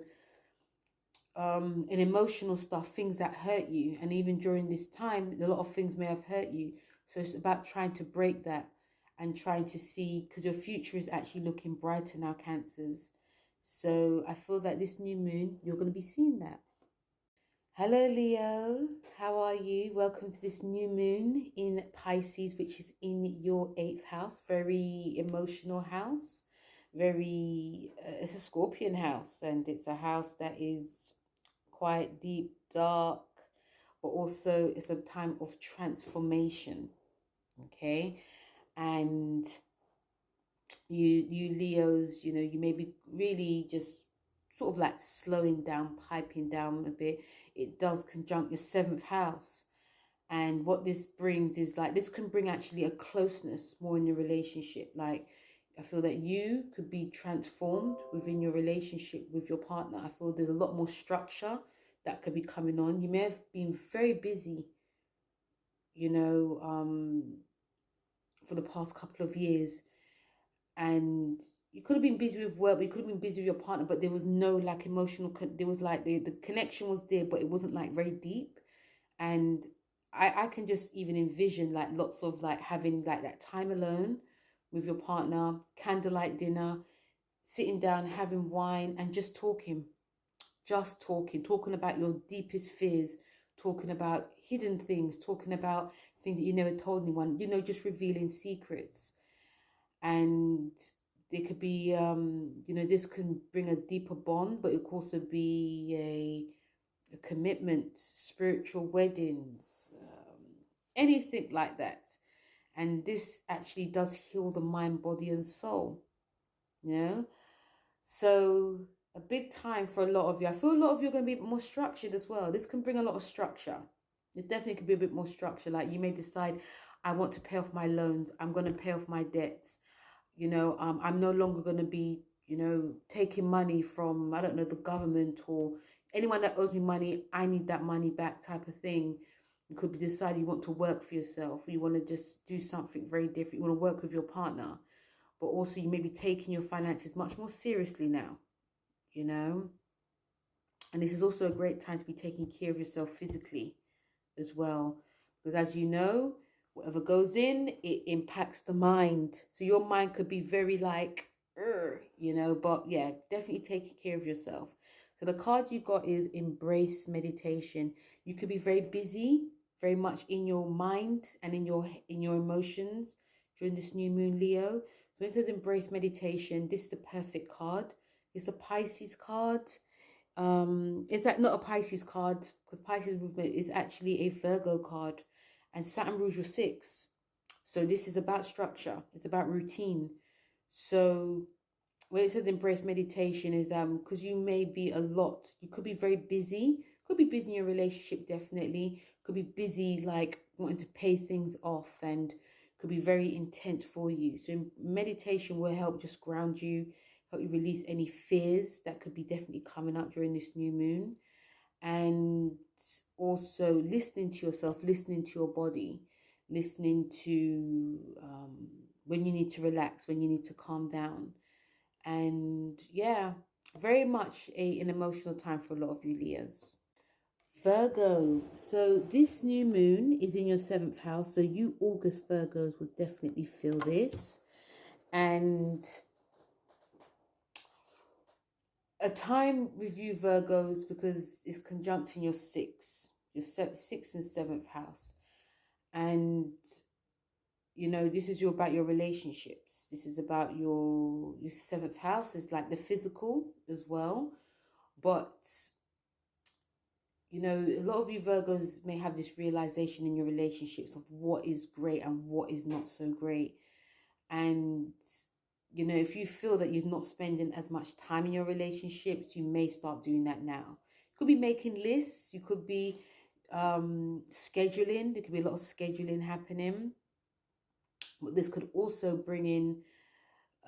and emotional stuff, things that hurt you. And even during this time, a lot of things may have hurt you. So it's about trying to break that. And trying to see, because your future is actually looking brighter now, Cancers. So I feel that this new moon, you're going to be seeing that. Hello, Leo. How are you? Welcome to this new moon in Pisces, which is in your 8th house. Very emotional house. It's a Scorpion house. And it's a house that is quite deep, dark. But also it's a time of transformation. Okay. And you Leos, you know, you may be really just sort of like slowing down, piping down a bit. It does conjunct your 7th house. And what this brings is like, this can bring actually a closeness more in your relationship. Like, I feel that you could be transformed within your relationship with your partner. I feel there's a lot more structure that could be coming on. You may have been very busy, you know, for the past couple of years, and you could have been busy with work, but you could have been busy with your partner, but there was no like emotional, there was like the connection was there, but it wasn't like very deep. And I can just even envision like lots of like having like that time alone with your partner, candlelight dinner, sitting down, having wine and just talking about your deepest fears, talking about hidden things, talking about things that you never told anyone, you know, just revealing secrets. And there could be, you know, this can bring a deeper bond, but it could also be a commitment, spiritual weddings, anything like that. And this actually does heal the mind, body and soul, you know? So a big time for a lot of you. I feel a lot of you are going to be more structured as well. This can bring a lot of structure. It definitely could be a bit more structure. Like you may decide, I want to pay off my loans. I'm going to pay off my debts. You know, I'm no longer going to be, you know, taking money from, I don't know, the government or anyone that owes me money. I need that money back type of thing. You could be deciding you want to work for yourself. Or you want to just do something very different. You want to work with your partner. But also you may be taking your finances much more seriously now, you know. And this is also a great time to be taking care of yourself physically as well. Because as you know, Whatever goes in, it impacts the mind. So your mind could be very like, you know, but yeah, definitely taking care of yourself. So the card you got is embrace meditation. You could be very busy, very much in your mind and in your emotions during this new moon, Leo. So it says embrace meditation. This is a perfect card. It's a Pisces card. It's like not a Pisces card because Pisces movement is actually a Virgo card, and Saturn rules your six. So this is about structure. It's about routine. So when it says embrace meditation is because you may be you could be very busy. Could be busy in your relationship, definitely. Could be busy like wanting to pay things off, and could be very intense for you. So meditation will help just ground you, help you release any fears that could be definitely coming up during this new moon. And also listening to yourself, listening to your body, listening to when you need to relax, when you need to calm down. And yeah, very much an emotional time for a lot of you Leos. Virgo. So this new moon is in your 7th house. So you August Virgos will definitely feel this. And a time with you Virgos because it's conjunct in your 6th and 7th house. And you know, this is about your relationships. This is about your 7th house. It's like the physical as well. But you know, a lot of you Virgos may have this realization in your relationships of what is great and what is not so great. And, you know, if you feel that you're not spending as much time in your relationships, you may start doing that now. You could be making lists. You could be scheduling. There could be a lot of scheduling happening. But this could also bring in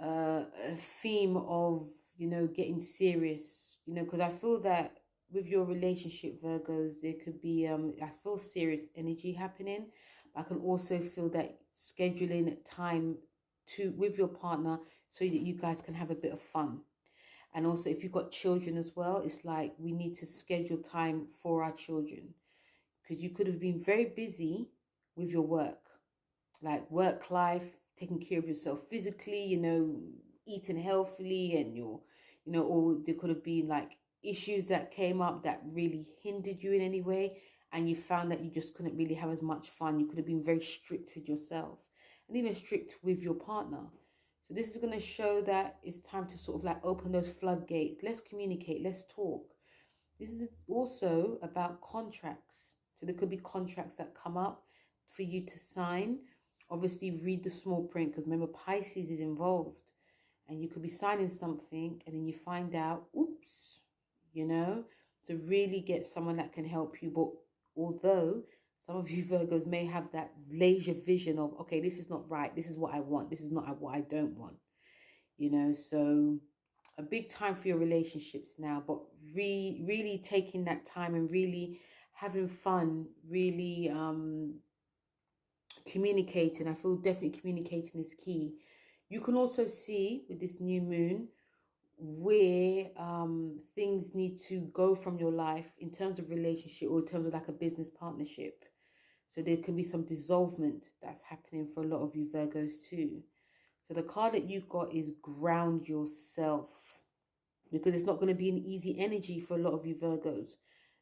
a theme of, you know, getting serious, you know, because I feel that with your relationship Virgos there could be I feel serious energy happening. I can also feel that scheduling time with your partner so that you guys can have a bit of fun. And also if you've got children as well, it's like we need to schedule time for our children, because you could have been very busy with your work, like work life, taking care of yourself physically, you know, eating healthily, and you know, or there could have been like issues that came up that really hindered you in any way, and you found that you just couldn't really have as much fun. You could have been very strict with yourself and even strict with your partner. So this is going to show that it's time to sort of like open those floodgates. Let's communicate, let's talk. This is also about contracts. So there could be contracts that come up for you to sign. Obviously, read the small print, because remember, Pisces is involved. And you could be signing something and then you find out, oops, you know, to really get someone that can help you. But although some of you Virgos may have that laser vision of, okay, this is not right. This is what I want. This is not what I don't want. You know, so a big time for your relationships now, but really taking that time and really having fun, really communicating. I feel definitely communicating is key. You can also see with this new moon where things need to go from your life in terms of relationship or in terms of like a business partnership. So there can be some dissolvement that's happening for a lot of you Virgos too. So the card that you got is ground yourself, because it's not going to be an easy energy for a lot of you Virgos.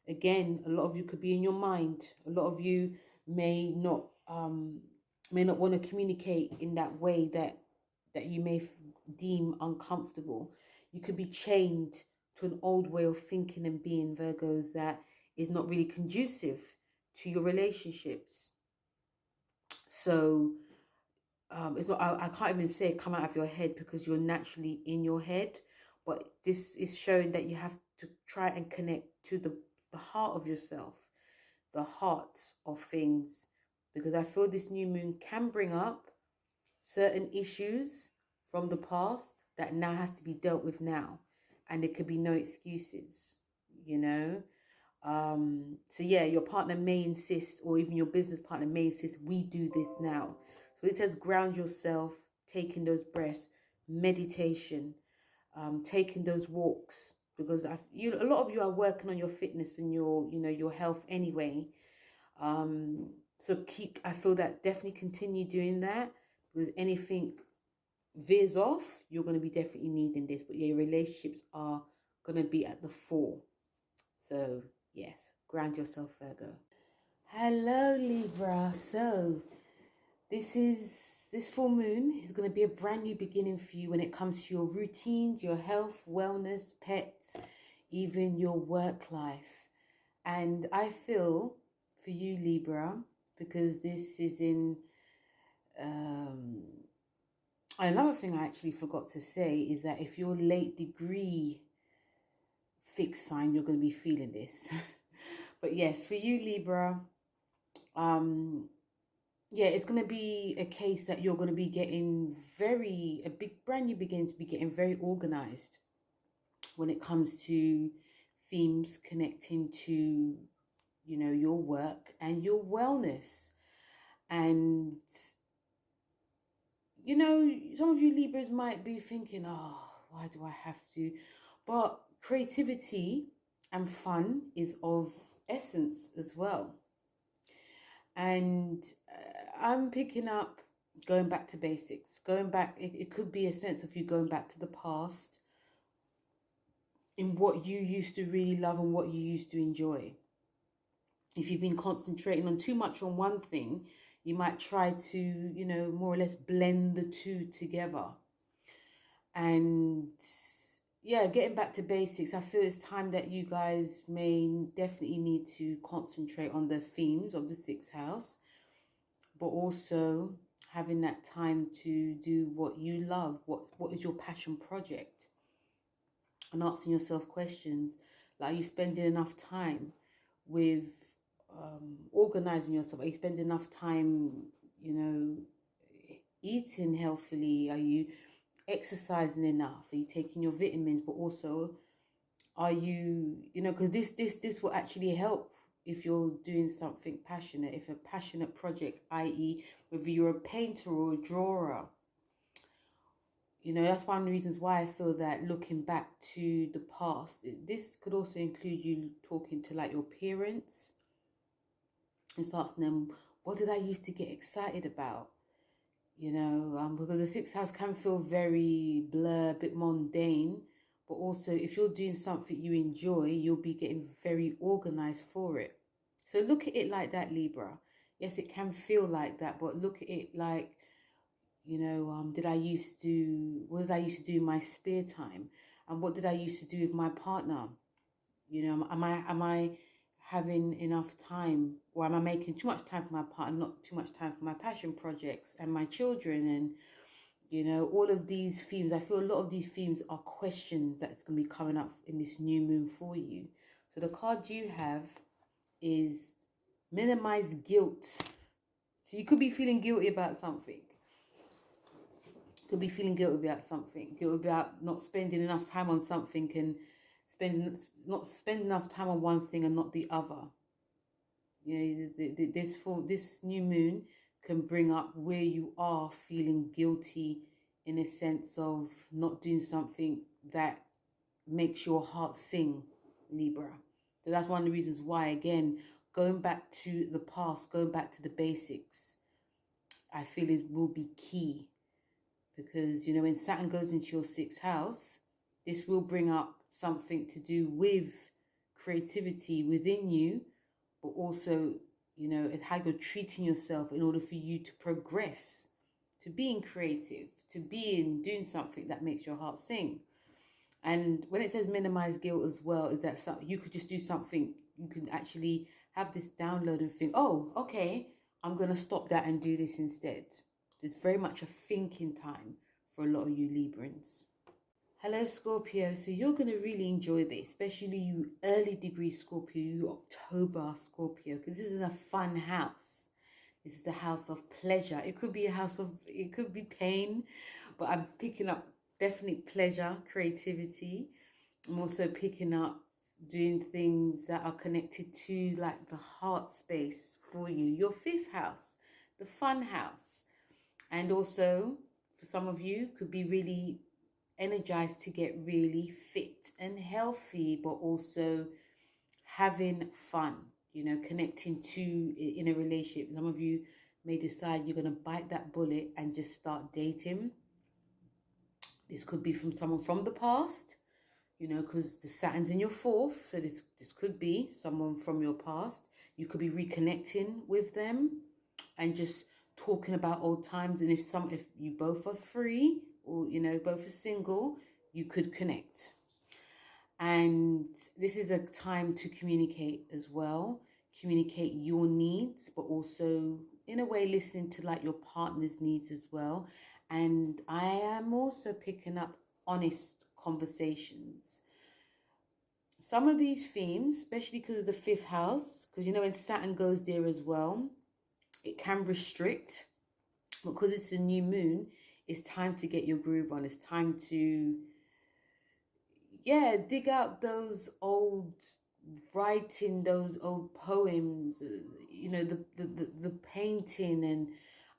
Again, a lot of you could be in your mind. A lot of you may not want to communicate in that way that you may deem uncomfortable. You could be chained to an old way of thinking and being, Virgos, that is not really conducive to your relationships. So it's not, I can't even say come out of your head, because you're naturally in your head. But this is showing that you have to try and connect to the heart of yourself, the heart of things, because I feel this new moon can bring up certain issues from the past that now has to be dealt with now, and there could be no excuses, you know. So yeah, your partner may insist, or even your business partner may insist, we do this now. So it says ground yourself, taking those breaths, meditation, taking those walks, because a lot of you are working on your fitness and your, you know, your health anyway. So I feel that definitely continue doing that, because anything veers off, you're going to be definitely needing this. But yeah, your relationships are going to be at the fore. So yes, ground yourself, Virgo. Hello, Libra. So this full moon is going to be a brand new beginning for you when it comes to your routines, your health, wellness, pets, even your work life. And I feel for you, Libra, because this is in another thing I actually forgot to say is that if you're late degree fixed sign, you're going to be feeling this. But yes, for you, Libra, yeah, it's going to be a case that you're going to be getting a big brand new beginning to be getting very organized when it comes to themes connecting to, you know, your work and your wellness. And, you know, some of you Libras might be thinking, oh, why do I have to? But creativity and fun is of essence as well. And I'm picking up going back to basics, going back. It could be a sense of you going back to the past in what you used to really love and what you used to enjoy. If you've been concentrating on too much on one thing, you might try to, you know, more or less blend the two together. And yeah, getting back to basics, I feel it's time that you guys may definitely need to concentrate on the themes of the 6th house, but also having that time to do what you love. What is your passion project? And asking yourself questions like, are you spending enough time with organizing yourself? Are you spending enough time, you know, eating healthily? Are you exercising enough? Are you taking your vitamins? But also, are you, you know, because this will actually help if you're doing something passionate. If a passionate project, i.e. whether you're a painter or a drawer, you know, that's one of the reasons why I feel that looking back to the past, this could also include you talking to like your parents and asking them, what did I used to get excited about? You know, because the 6th house can feel very blur, a bit mundane. But also, if you're doing something you enjoy, you'll be getting very organized for it. So look at it like that, Libra. Yes, it can feel like that, but look at it like, you know, what did I used to do in my spare time? And what did I used to do with my partner? You know, am I having enough time, or am I making too much time for my partner, not too much time for my passion projects and my children? And, you know, all of these themes, I feel a lot of these themes are questions that's going to be coming up in this new moon for you. So the card you have is minimize guilt. So you could be feeling guilty about something. Could be feeling guilty about something. Guilty about not spending enough time on something and not spending enough time on one thing and not the other. You know, this new moon can bring up where you are feeling guilty in a sense of not doing something that makes your heart sing, Libra. So that's one of the reasons why, again, going back to the past, going back to the basics, I feel it will be key. Because, you know, when Saturn goes into your 6th house, this will bring up something to do with creativity within you, but also, you know, how you're treating yourself in order for you to progress, to being creative, to doing something that makes your heart sing. And when it says minimize guilt as well, is that you could just do something, you can actually have this download and think, oh, okay, I'm going to stop that and do this instead. There's very much a thinking time for a lot of you Librans. Hello, Scorpio. So you're going to really enjoy this, especially you early degree Scorpio, you October Scorpio, because this is a fun house. This is a house of pleasure. It could be it could be pain, but I'm picking up definitely pleasure, creativity. I'm also picking up doing things that are connected to like the heart space for you. Your 5th house, the fun house. And also, for some of you, could be really energized to get really fit and healthy, but also having fun. you know, connecting to in a relationship. Some of you may decide you're going to bite that bullet and just start dating. This could be from someone from the past, you know, because the Saturn's in your fourth. So this could be someone from your past. You could be reconnecting with them and just talking about old times. And if you both are free, or, you know, both are single, you could connect. And this is a time to communicate as well. Communicate your needs, but also in a way listen to like your partner's needs as well. And I am also picking up honest conversations. Some of these themes, especially because of the fifth house, because you know when Saturn goes there as well, it can restrict. Because it's a new moon, it's time to get your groove on. It's time to, yeah, dig out those old writing, those old poems, you know, the painting. And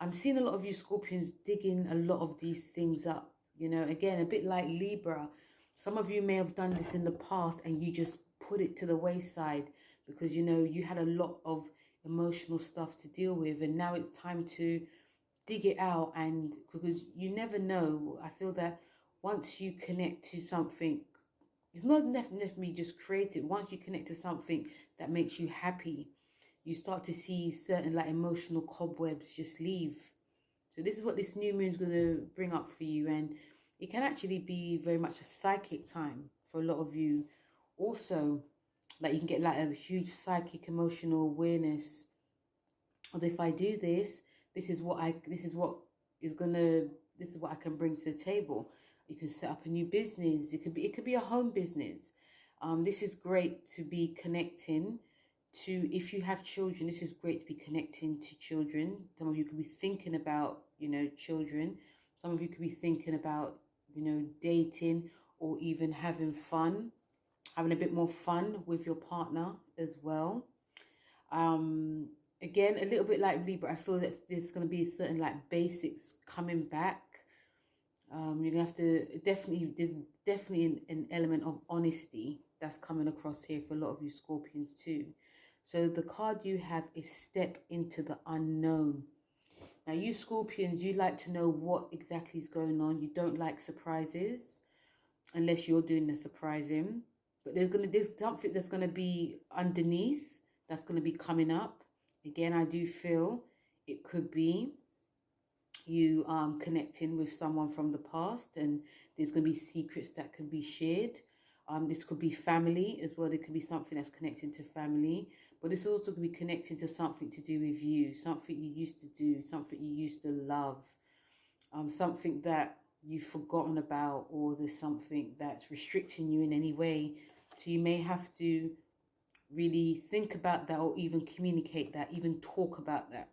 I'm seeing a lot of you Scorpions digging a lot of these things up, you know, again, a bit like Libra. Some of you may have done this in the past and you just put it to the wayside because, you know, you had a lot of emotional stuff to deal with, and now it's time to dig it out. And because you never know, I feel that once you connect to something, it's not necessarily just creative. Once you connect to something that makes you happy, you start to see certain like emotional cobwebs just leave. So this is what this new moon is going to bring up for you. And it can actually be very much a psychic time for a lot of you. Also, like you can get like a huge psychic emotional awareness. Or if I do this, this is what I can bring to the table. You can set up a new business. It could be a home business. This is great to be connecting to. If you have children, this is great to be connecting to children. Some of you could be thinking about, you know, children. Some of you could be thinking about, you know, dating or even having fun, having a bit more fun with your partner as well. Again, a little bit like Libra, I feel that there's going to be certain like basics coming back. You're going to have to there's definitely an element of honesty that's coming across here for a lot of you Scorpions too. So the card you have is Step into the Unknown. Now you Scorpions, you like to know what exactly is going on. You don't like surprises unless you're doing the surprising. But there's something that's going to be underneath that's going to be coming up. Again, I do feel it could be you connecting with someone from the past, and there's going to be secrets that can be shared. This could be family as well. There could be something that's connecting to family, but this also could be connecting to something to do with you, something you used to do, something you used to love, something that you've forgotten about, or there's something that's restricting you in any way. So you may have to really think about that, or even communicate that, even talk about that.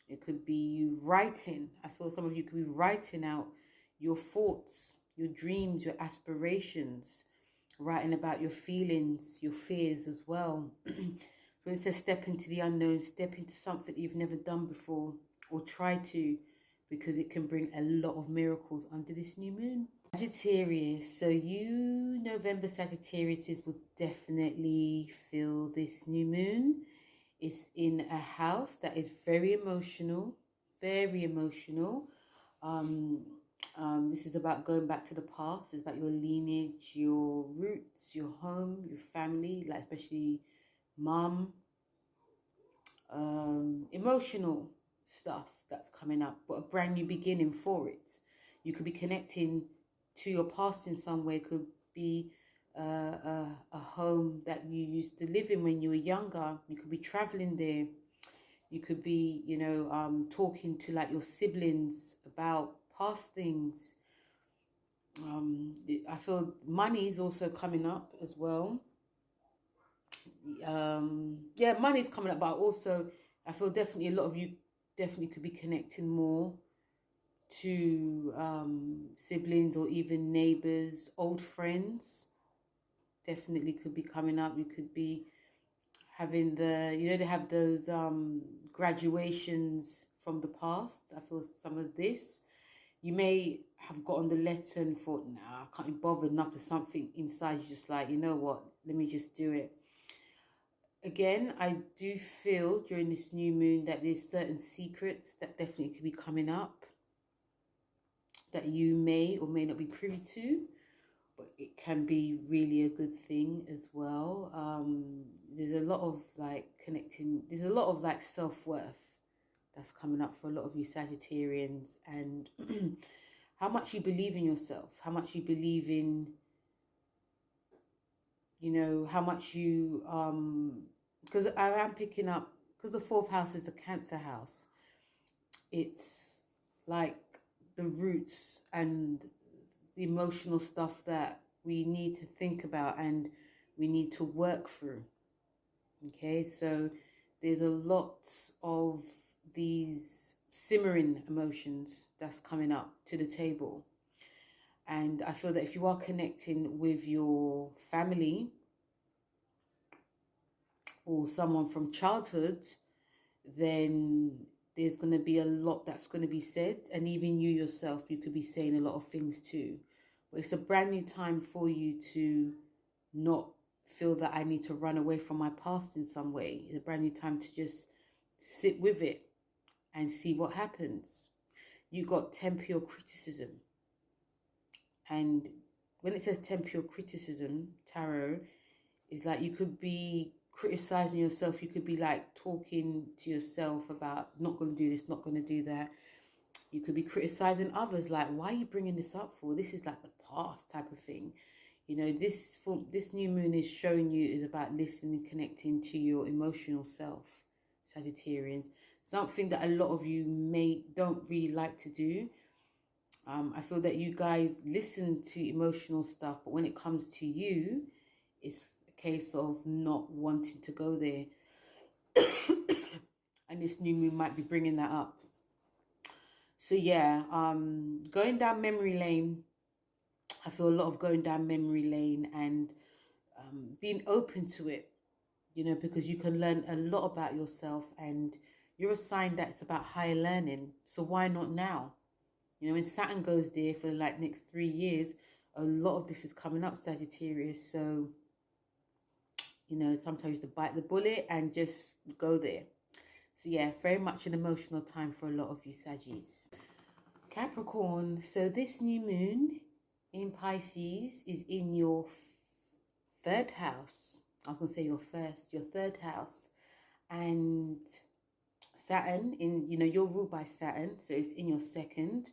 It could be you writing. I feel some of you could be writing out your thoughts, your dreams, your aspirations, writing about your feelings, your fears as well. So it says step into the unknown, step into something you've never done before, or try to, because it can bring a lot of miracles under this new moon. Sagittarius, so you November Sagittarius will definitely feel this new moon. It's in a house that is very emotional, very emotional. This is about going back to the past. It's about your lineage, your roots, your home, your family, like especially mum. Emotional stuff that's coming up, but a brand new beginning for it. You could be connecting to your past in some way. It could be a home that you used to live in when you were younger. You could be traveling there. You could be, you know, talking to like your siblings about past things. I feel money is also coming up as well. Yeah, money's coming up, but also I feel definitely a lot of you definitely could be connecting more to siblings or even neighbors, old friends. Definitely could be coming up. You could be having they have those graduations from the past. I feel some of this. You may have gotten the letter and thought, nah, I can't be bothered, enough to something inside you just like, you know what, let me just do it. Again, I do feel during this new moon that there's certain secrets that definitely could be coming up that you may or may not be privy to, but it can be really a good thing as well. There's a lot of like connecting, there's a lot of like self-worth that's coming up for a lot of you Sagittarians, and how much you believe in yourself, how much you believe in, you know, how much you, because I am picking up, because the fourth house is a Cancer house, it's like the roots and the emotional stuff that we need to think about and we need to work through. Okay, so there's a lot of these simmering emotions that's coming up to the table. And I feel that if you are connecting with your family or someone from childhood, then there's going to be a lot that's going to be said. And even you yourself, you could be saying a lot of things too. But it's a brand new time for you to not feel that I need to run away from my past in some way. It's a brand new time to just sit with it and see what happens. You got temporal criticism. And when it says temporal criticism, tarot, is like you could be criticizing yourself. You could be like talking to yourself about not going to do this, not going to do that. You could be criticizing others, like, why are you bringing this up for? This is like the past type of thing. You know, this new moon is showing you is about listening, connecting to your emotional self, Sagittarians. Something that a lot of you don't really like to do. I feel that you guys listen to emotional stuff, but when it comes to you, it's a case of not wanting to go there. And this new moon might be bringing that up. So yeah, going down memory lane. I feel a lot of going down memory lane and being open to it, you know, because you can learn a lot about yourself, and you're a sign that it's about higher learning. So why not now? You know, when Saturn goes there for like next 3 years, a lot of this is coming up, Sagittarius. So, you know, sometimes to bite the bullet and just go there. So yeah, very much an emotional time for a lot of you Saggies. Capricorn, so this new moon in Pisces is in your third house. I was going to say your third house. And Saturn, you know, you're ruled by Saturn, so it's in your second.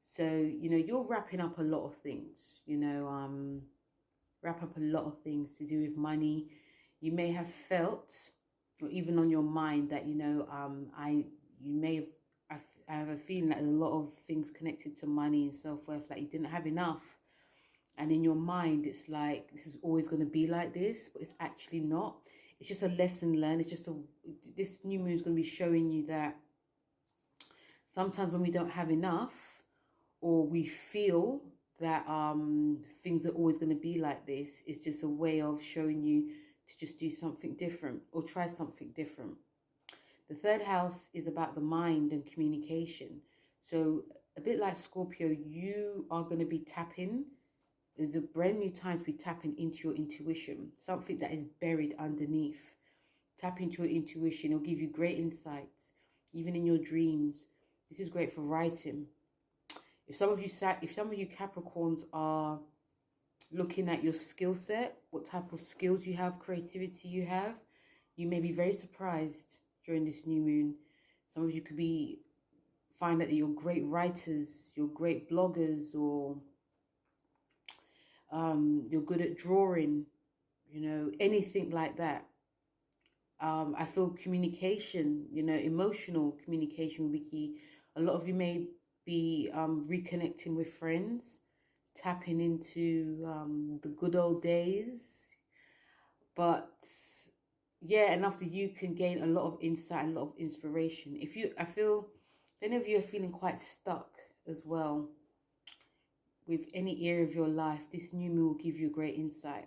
So, you know, you're wrapping up a lot of things, you know, wrap up a lot of things to do with money. You may have felt, or even on your mind, that, you know, I have a feeling that there's a lot of things connected to money and self-worth, like you didn't have enough. And in your mind, it's like, this is always going to be like this, but it's actually not. It's just a lesson learned. It's just this new moon is going to be showing you that sometimes when we don't have enough, or we feel that things are always going to be like this, it's just a way of showing you to just do something different or try something different. The third house is about the mind and communication. So a bit like Scorpio, you are going to be tapping. It's a brand new time to be tapping into your intuition, something that is buried underneath. Tap into your intuition. It'll give you great insights, even in your dreams. This is great for writing. If some of you Capricorns are looking at your skill set, what type of skills you have, creativity you have, you may be very surprised during this new moon. Some of you could find that you're great writers, you're great bloggers, or you're good at drawing, you know, anything like that. I feel communication, you know, emotional communication will be key. A lot of you may be reconnecting with friends, tapping into the good old days. But yeah, and after you can gain a lot of insight and a lot of inspiration. I feel any of you are feeling quite stuck as well with any area of your life, this new moon will give you great insight.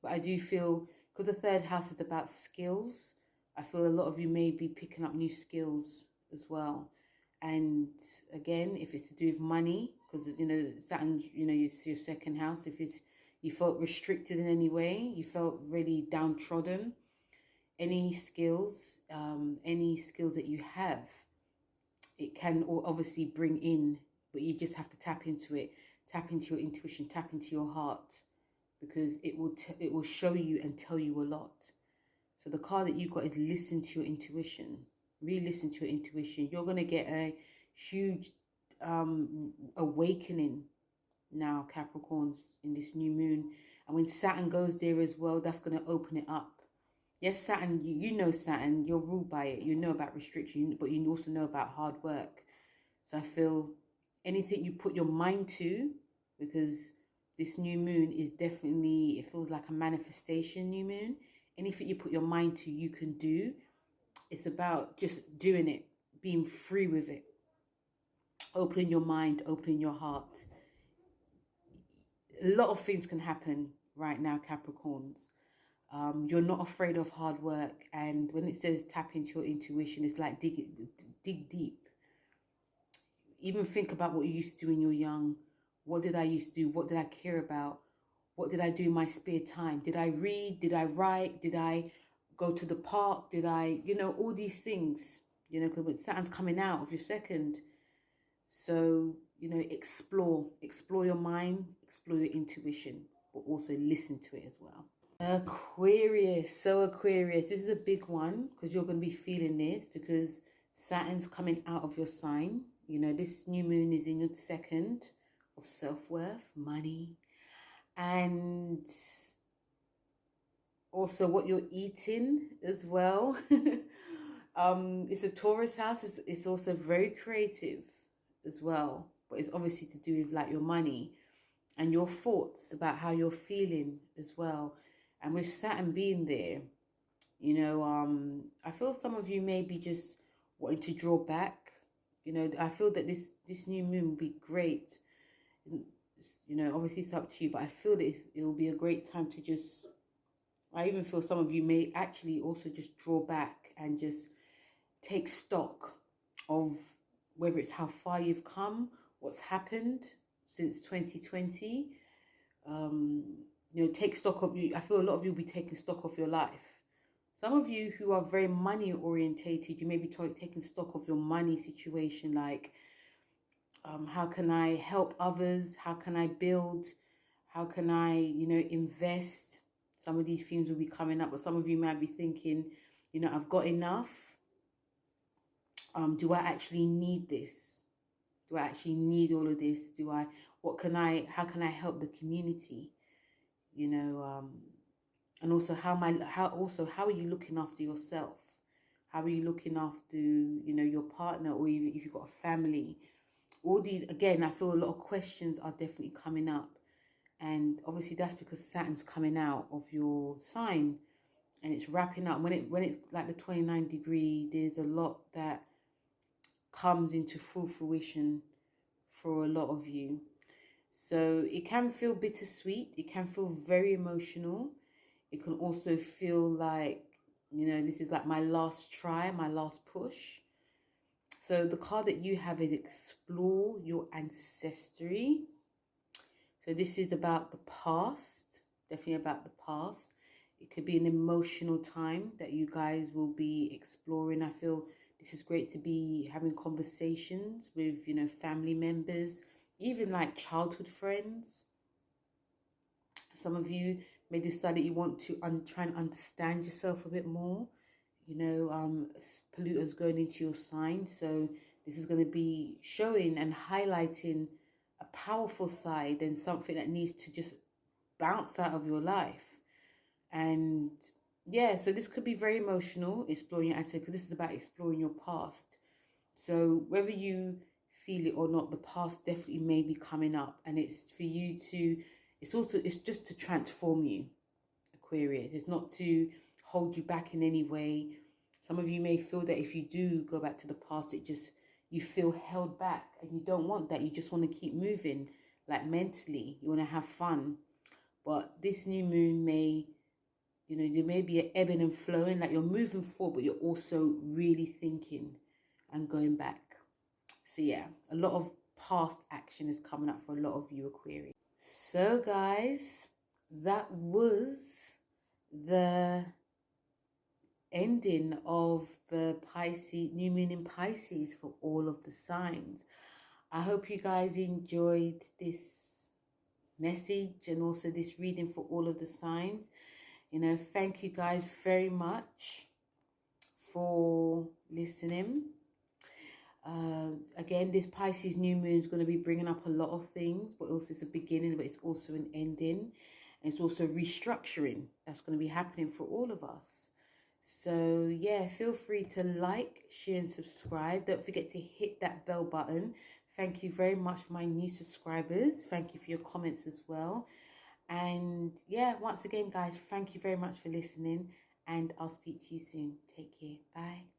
But I do feel, because the third house is about skills, I feel a lot of you may be picking up new skills as well. And again, if it's to do with money, because, you know, Saturn, you know, you see your second house. If you felt restricted in any way, you felt really downtrodden, any skills that you have, it can obviously bring in, but you just have to tap into it, tap into your intuition, tap into your heart, because it will show you and tell you a lot. So the card that you got is listen to your intuition. Really listen to your intuition. You're going to get a huge awakening now, Capricorns, in this new moon. And when Saturn goes there as well, that's going to open it up. Yes, Saturn, you know Saturn, you're ruled by it. You know about restriction, but you also know about hard work. So I feel anything you put your mind to, because this new moon is definitely, it feels like a manifestation new moon. Anything you put your mind to, you can do. It's about just doing it, being free with it. Opening your mind, opening your heart. A lot of things can happen right now, Capricorns. You're not afraid of hard work. And when it says tap into your intuition, it's like dig deep. Even think about what you used to do when you were young. What did I used to do? What did I care about? What did I do in my spare time? Did I read? Did I write? Did I go to the park? Did I, all these things, because Saturn's coming out of your second. So, explore your mind, explore your intuition, but also listen to it as well. Aquarius. So Aquarius, this is a big one because you're going to be feeling this because Saturn's coming out of your sign. This new moon is in your second of self-worth, money, and also what you're eating as well. It's a Taurus house. It's also very creative as well, but it's obviously to do with like your money and your thoughts about how you're feeling as well. And with Saturn being there, I feel some of you may be just wanting to draw back. I feel that this new moon will be great. Obviously it's up to you, but I feel that it will be a great time to just, I even feel some of you may actually also just draw back and just take stock of whether it's how far you've come, what's happened since 2020. Take stock of you. I feel a lot of you will be taking stock of your life. Some of you who are very money orientated, you may be taking stock of your money situation, like how can I help others? How can I build? How can I, invest? Some of these themes will be coming up, but some of you might be thinking, I've got enough. Do I actually need this? Do I actually need all of this? How can I help the community? And also how are you looking after yourself? How are you looking after, your partner, or even if you've got a family? All these, again, I feel a lot of questions are definitely coming up. And obviously that's because Saturn's coming out of your sign and it's wrapping up. When it's like the 29 degree, there's a lot that comes into full fruition for a lot of you. So it can feel bittersweet. It can feel very emotional. It can also feel like, this is like my last try, my last push. So the card that you have is explore your ancestry. So this is about the past, definitely about the past. It could be an emotional time that you guys will be exploring. I feel this is great to be having conversations with, family members, even like childhood friends. Some of you may decide that you want to try and understand yourself a bit more. Pluto's going into your sign. So this is going to be showing and highlighting a powerful side and something that needs to just bounce out of your life. And yeah, so this could be very emotional, exploring your ancestry, because this is about exploring your past. So whether you feel it or not, the past definitely may be coming up, and it's for you to, it's just to transform you, Aquarius. It's not to hold you back in any way. Some of you may feel that if you do go back to the past, you feel held back, and you don't want that. You just want to keep moving, like mentally, you want to have fun. But this new moon may, there may be an ebbing and flowing, like you're moving forward, but you're also really thinking and going back. So yeah, a lot of past action is coming up for a lot of you, Aquarius. So guys, that was the ending of the Pisces, new moon in Pisces for all of the signs. I hope you guys enjoyed this message and also this reading for all of the signs. You know, thank you guys very much for listening. Again, this Pisces new moon is going to be bringing up a lot of things, but also it's a beginning, but it's also an ending. And it's also restructuring that's going to be happening for all of us. So yeah, feel free to like, share and subscribe. Don't forget to hit that bell button. Thank you very much for my new subscribers. Thank you for your comments as well. And yeah, once again, guys, thank you very much for listening. And I'll speak to you soon. Take care. Bye.